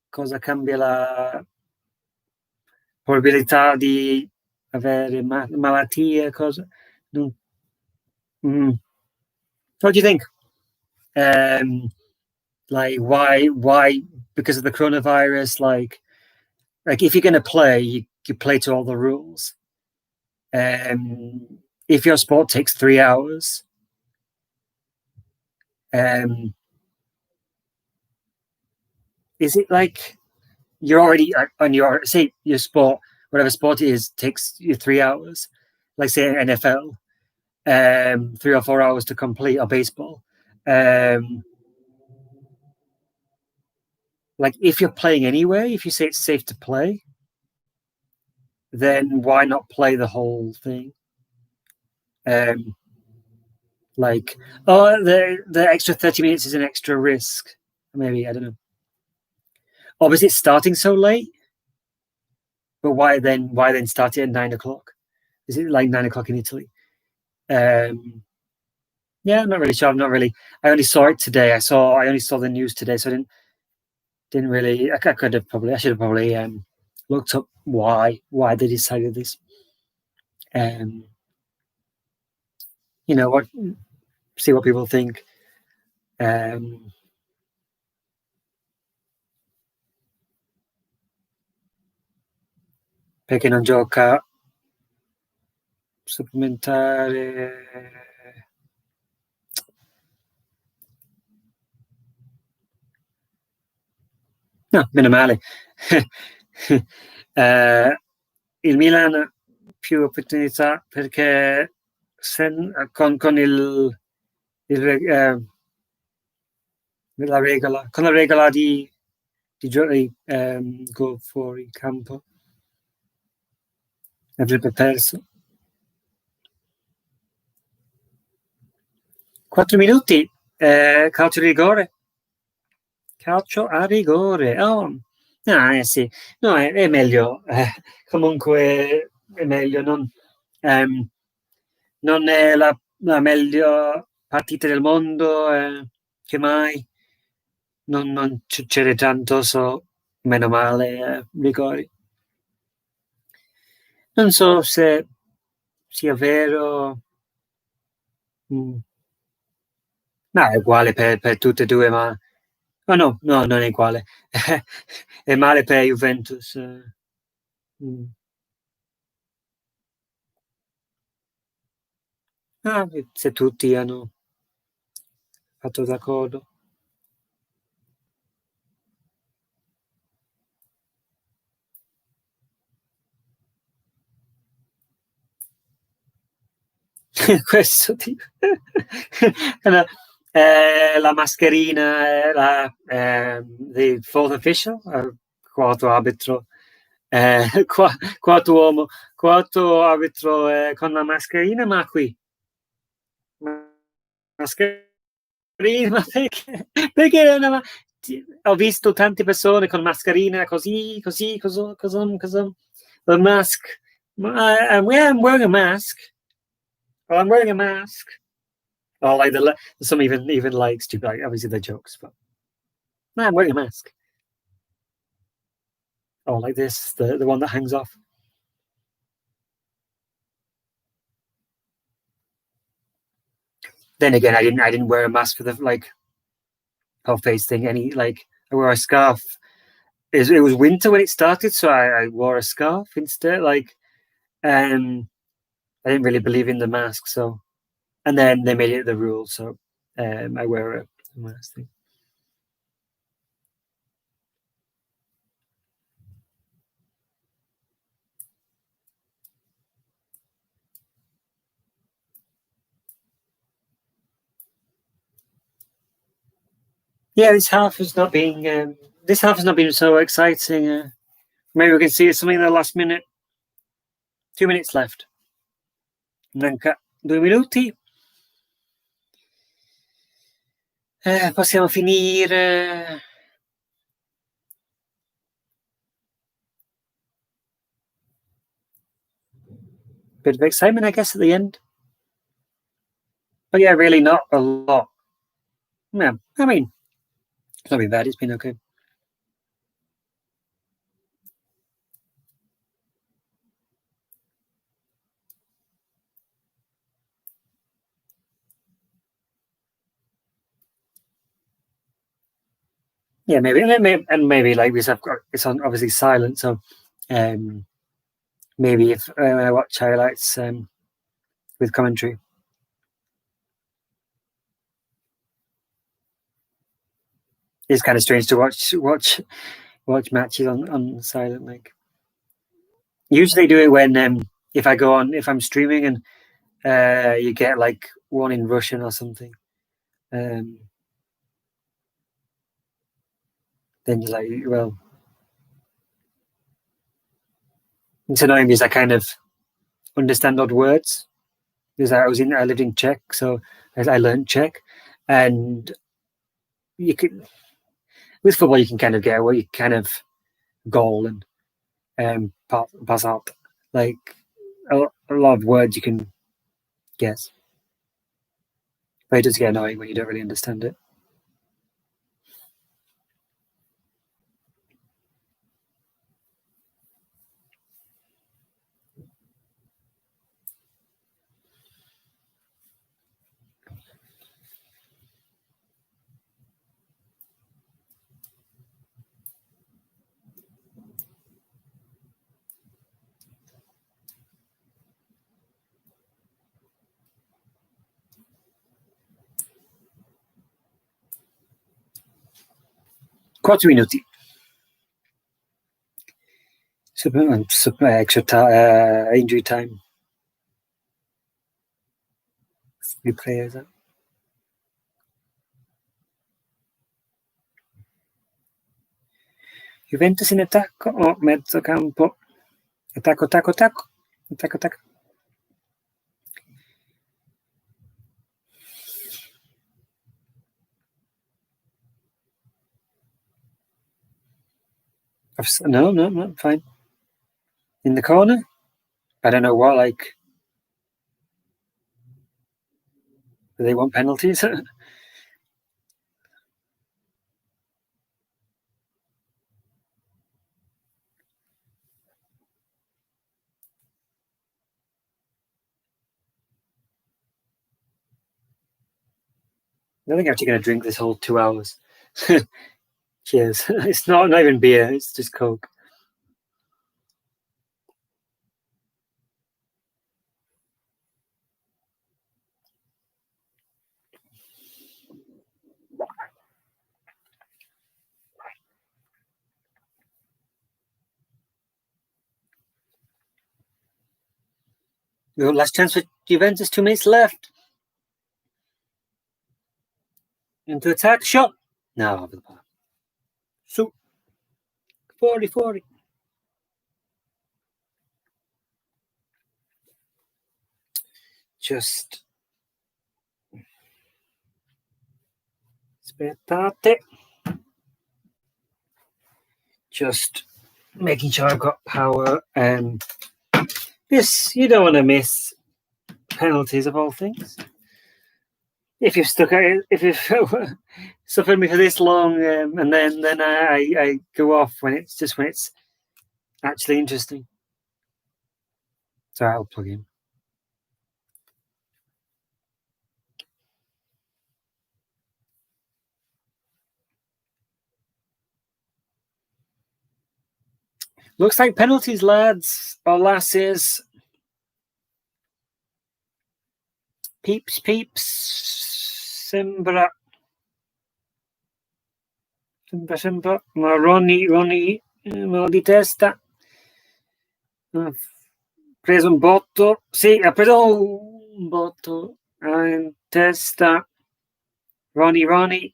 cosa cambia la probabilità di avere malattie? Cosa? Non, What do you think? Like why because of the coronavirus? Like if you're gonna play, you play to all the rules. If your sport takes 3 hours, is it like you're already on your say your sport, whatever sport it is, takes you 3 hours, like say NFL, 3 or 4 hours to complete, or baseball. Like if you're playing anyway, if you say it's safe to play, then why not play the whole thing? Like, oh, the extra 30 minutes is an extra risk. Maybe, I don't know. Or was it starting so late? But why then start it at 9 o'clock? Is it like 9 o'clock in Italy? Yeah, I'm not really sure. I'm not really. I only saw it today. I only saw the news today, so I didn't really. I should have probably looked up why they decided this. You know what? See what people think. ehm, perché non gioca supplementare. No, meno male. Eh, il Milan più opportunità perché con con la regola di gol fuori campo avrebbe perso. 4 minuti, calcio di rigore. Calcio a rigore. Oh, ah, sì, no, è meglio. Comunque è meglio. Ehm, non è la meglio partita del mondo, che mai. Non succede tanto, meno male, rigori. Non so se sia vero. mm, No, è uguale per tutte e due, ma. Oh no, no, non è uguale. È male per Juventus. Mm. Ah, se tutti hanno fatto d'accordo. Questo tipo. Allora, la mascherina era the fourth official, quarto arbitro, quarto uomo, quarto arbitro con la mascherina, ma qui. Mascherina, ma perché una ho visto tante persone con mascherina così, così, the mask. Yeah, I'm wearing a mask. Oh, I'm wearing a mask. Oh, like some even like stupid. Like, obviously they're jokes, but no, I'm wearing a mask. Oh, like this, the one that hangs off. Then again, I didn't wear a mask for the like whole face thing. I wore a scarf. It was winter when it started, so I wore a scarf instead. Um, I didn't really believe in the mask, so and then they made it the rule, so I wear a mask thing. Yeah, this half has not been so exciting. Maybe we can see something in the last minute. 2 minutes left. Manca 2 minuti. Possiamo finire. Bit of excitement, I guess, at the end. But yeah, really not a lot. Yeah, I mean, it's not been bad. It's been okay. Yeah, maybe like we said, it's on obviously silent, so um, maybe if when I watch highlights with commentary, it's kind of strange to watch matches on silent. Like usually do it when if I'm streaming and you get like one in Russian or something. Um, then you're like, well, it's annoying because I kind of understand odd words because I lived in Czech, so I learned Czech, and you can with football you can kind of get away, you kind of goal and pass out like a lot of words you can guess, but it does get annoying when you don't really understand it. 4 minuti. Super extra injury time. Ripresa. Juventus in attacco o mezzo campo. Attacco. No, fine. In the corner? I don't know what, like, do they want penalties? I don't think I'm actually going to drink this whole 2 hours. Cheers. It's not even beer, it's just Coke. Last chance for Juventus, 2 minutes left. Into attack, shot. No, over the bar. So, 40. Just aspettate. Just making sure I've got power. This, you don't want to miss penalties of all things. If you've suffered me for this long, and then I go off when it's actually interesting. So I'll plug in. Looks like penalties, lads or lasses. Peeps. Sembra. Ma Ronnie, mal di testa. Ha preso un botto. Sì, ha preso un botto in testa. Ronnie.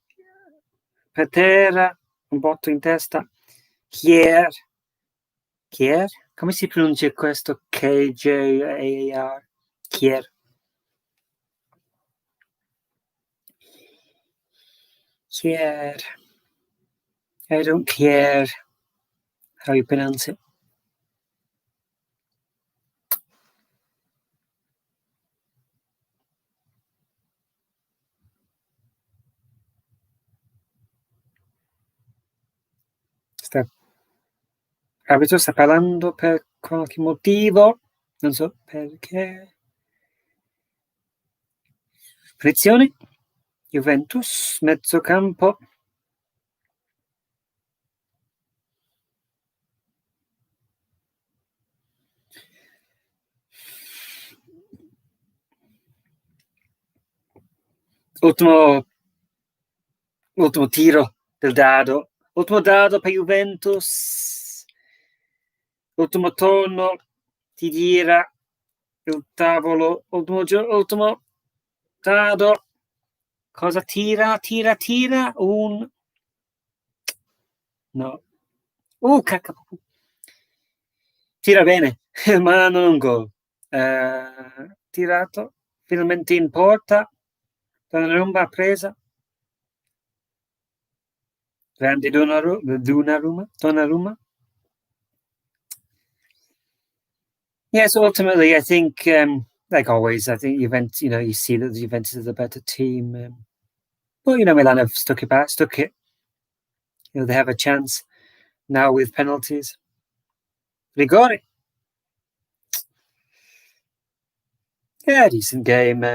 Per terra. Un botto in testa. Chier? Come si pronuncia questo? K-J-A-R? Chier. I don't care how you pronounce it. L'arbitro sta parlando per qualche motivo, non so perché. Frizione, Juventus, mezzocampo. Ultimo tiro del dado. Ultimo dado per Juventus. Ultimo turno. Ti gira il tavolo. Ultimo dado. Cosa tira? No. Cacca. Tira bene, ma non un gol. Tirato. Finalmente in porta. Donnarumma presa. Grande Donnarumma. Yes, ultimately, I think, like always, I think Juventus, you see that the Juventus is a better team. But, Milan have stuck it. They have a chance now with penalties. Rigore. Yeah, decent game.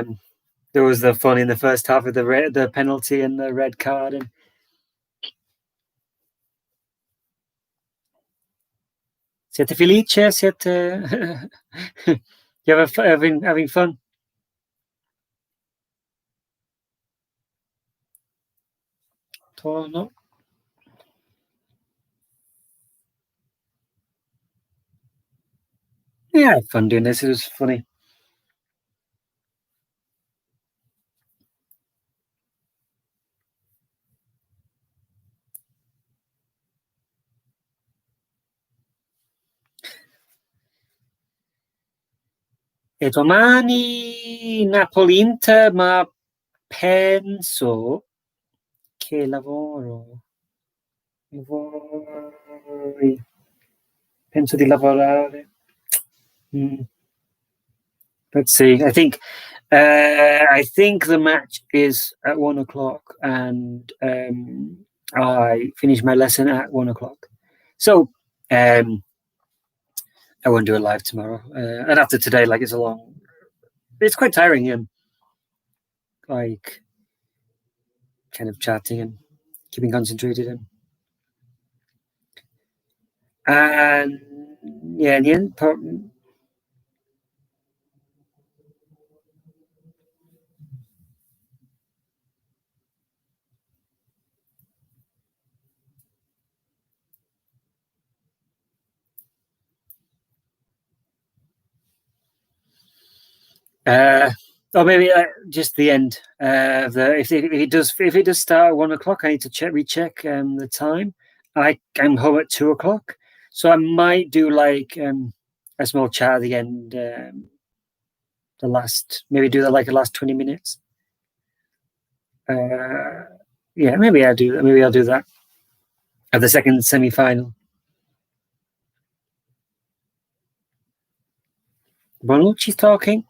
There was the fun in the first half of the penalty and the red card. And siete felici? Siete you having fun? Torno. Yeah, I had fun doing this. It was funny. E domani Napoli-Inter, ma penso che vorrei, penso di lavorare. Mm. Let's see. I think the match is at 1 o'clock, and I finish my lesson at 1 o'clock. So um, I won't do it live tomorrow. And after today, like it's quite tiring and like kind of chatting and keeping concentrated and yeah, in the end, uh, or maybe just the end. If it does start at 1 o'clock, I need to recheck the time. I'm home at 2 o'clock, so I might do like a small chat at the end. The last maybe do that like the last 20 minutes. Uh, yeah, maybe I'll do that. Maybe I'll do that at the second semi-final. Bonucci's talking.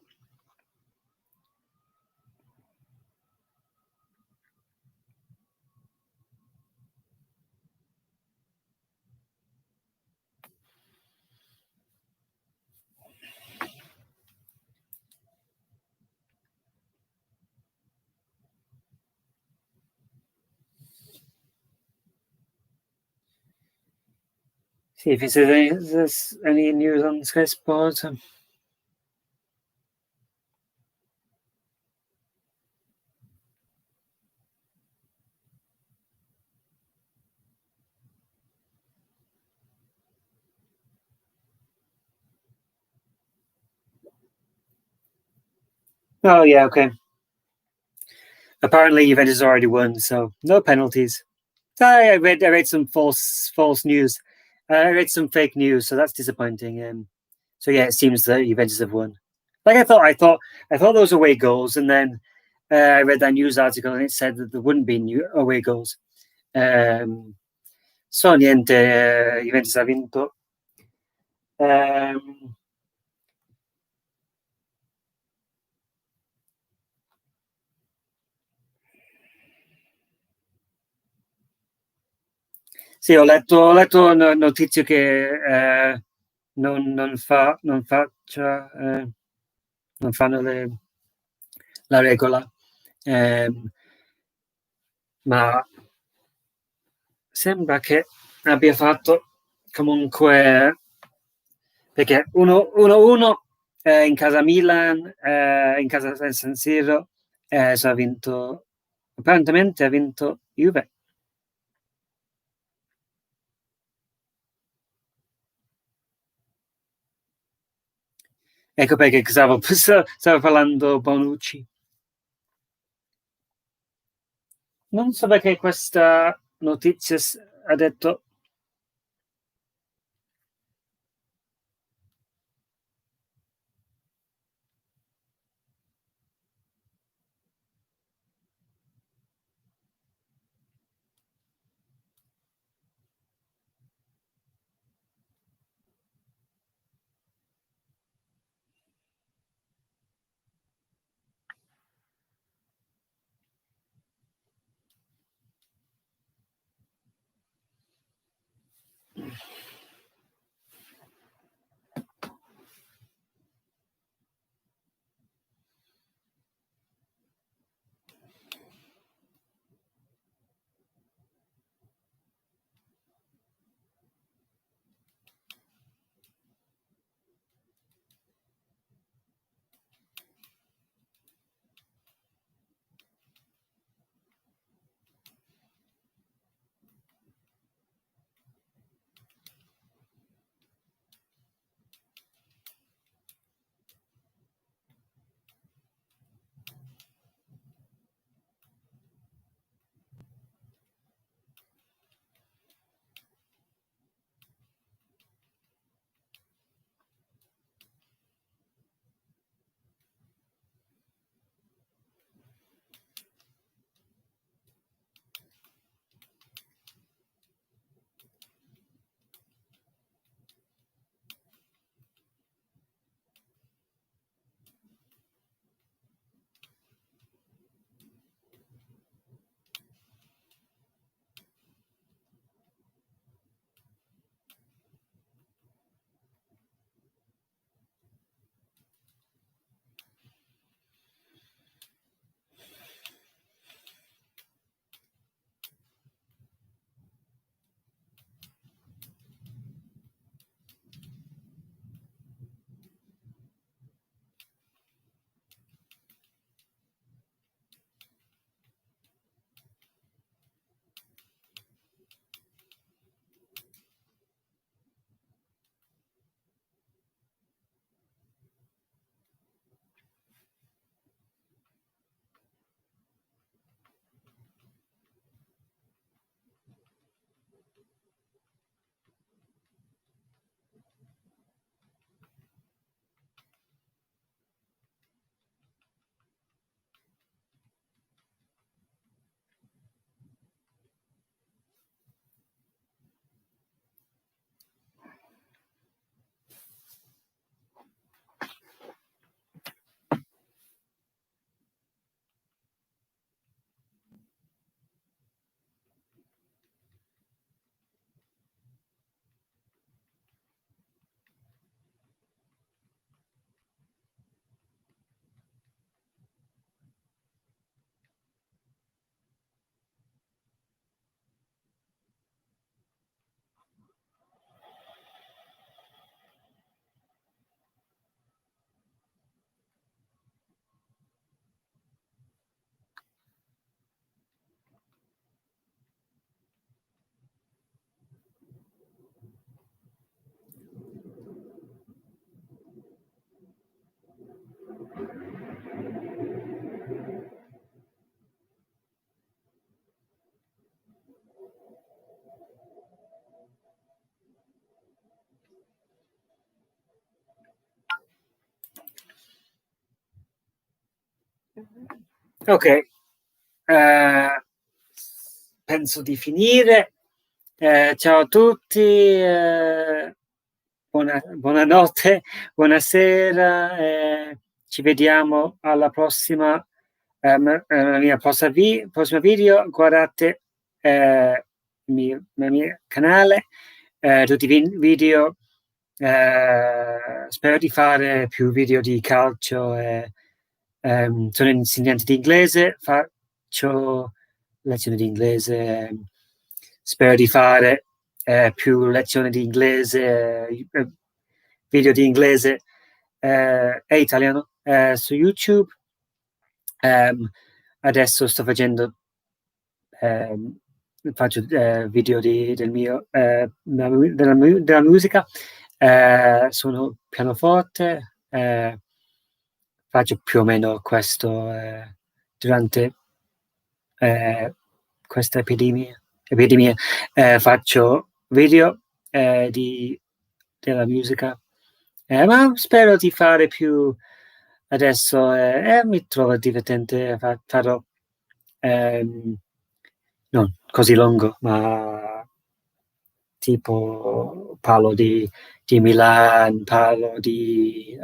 See if there's any news on Sky Sports. Oh yeah, okay. Apparently, Juventus already won, so no penalties. I read some false news. I read some fake news, so that's disappointing. So yeah, it seems that Juventus have won. Like I thought those away goals, and then I read that news article, and it said that there wouldn't be new away goals. Um, so niente, Juventus ha vinto. Um, sì, ho letto notizie che non fanno la regola, ma sembra che abbia fatto comunque perché 1-1 in casa Milan, in casa San Siro, ha vinto, apparentemente ha vinto Juve. Ecco perché stavo parlando Bonucci. Non so perché questa notizia ha detto. Ok, penso di finire. Ciao a tutti, buonanotte, buonasera, ci vediamo alla prossima, alla mia prossima video. Guardate il mio canale, tutti i video. Spero di fare più video di calcio. Sono insegnante di inglese, faccio lezioni di inglese. Spero di fare più lezioni di inglese, video di inglese e italiano su YouTube. Adesso sto facendo faccio video della musica, suono pianoforte, faccio più o meno questo durante questa epidemia. Faccio video della musica, ma spero di fare più adesso. Mi trovo divertente. Farò non così lungo, ma tipo parlo di Milan, parlo di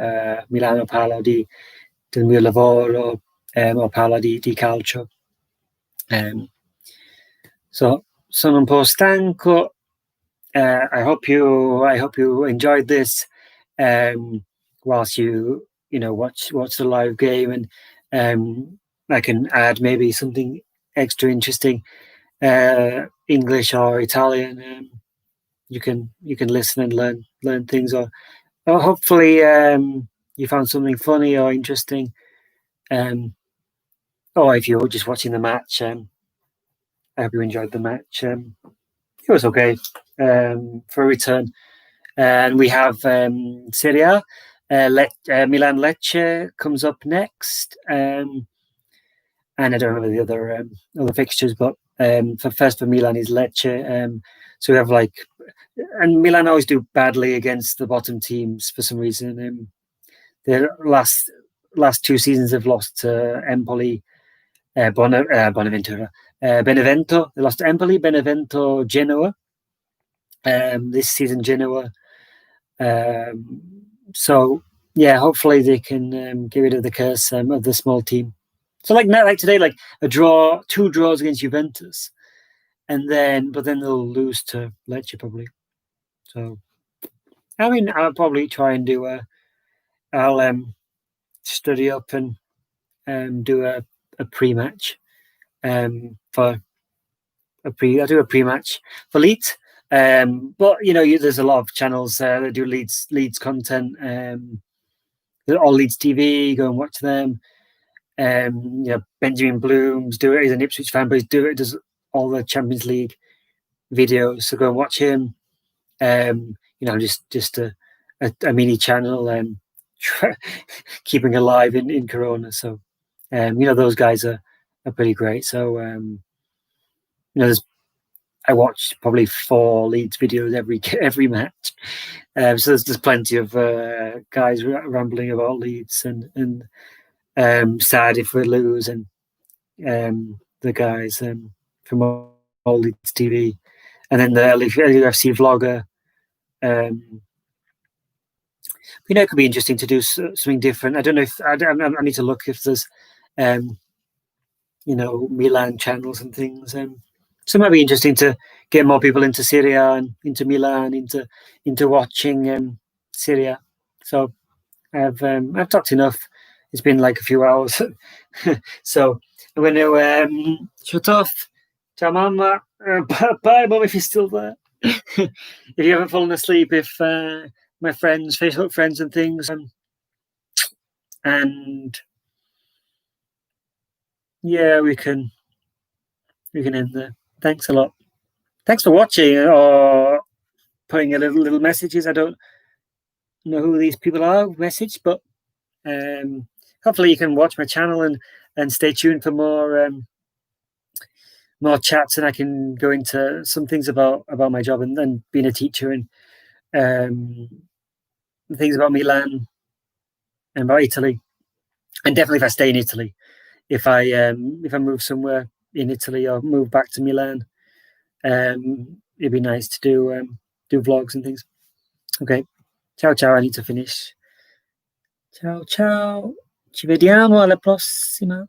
Milano, parlo del mio lavoro, o parlo di calcio. So sono un po' stanco. I hope you enjoyed this whilst you watch the live game, and I can add maybe something extra interesting, English or Italian. You can listen and learn things, or hopefully you found something funny or interesting. Or if you're just watching the match, I hope you enjoyed the match. It was okay for a return. And we have Serie A. Milan Lecce comes up next. And I don't remember the other fixtures, but for Milan is Lecce. So we have and Milan always do badly against the bottom teams for some reason. The last 2 seasons they've lost to Empoli, Bonaventura, Benevento. They lost to Empoli, Benevento, Genoa. This season, Genoa. So yeah, hopefully they can get rid of the curse of the small team. So like today, like a draw, 2 draws against Juventus, but then they'll lose to Lecce probably. So I mean, I'll probably try and I'll study up and do a pre-match I'll do a pre-match for Leeds. But there's a lot of channels that do Leeds content. All Leeds TV, go and watch them. Benjamin Bloom's do it. He's an Ipswich fan, but does all the Champions League videos. So go and watch him. Just a mini channel, keeping alive in Corona. So, those guys are pretty great. So, I watch probably 4 Leeds videos every match. So there's plenty of guys rambling about Leeds and sad if we lose, and the guys from all Leeds TV, and then the LFC vlogger. It could be interesting to do something different. I don't know if I need to look if there's Milan channels and things. So it might be interesting to get more people into Serie A and into Milan, into watching Serie A. So I've talked enough. It's been like a few hours. So I'm going to shut off. Ciao, Mama. Bye, Mum, if you're still there. If you haven't fallen asleep, if my friends, Facebook friends and things, and yeah, we can end there. Thanks a lot. Thanks for watching or putting a little messages. I don't know who these people are, message, but hopefully you can watch my channel and stay tuned for more chats, and I can go into some things about my job and being a teacher, and things about Milan and about Italy, and definitely if I stay in Italy. if I move somewhere in Italy or move back to Milan, it'd be nice to do vlogs and things. Ok, ciao ciao, I need to finish. Ciao ciao, ci vediamo alla prossima.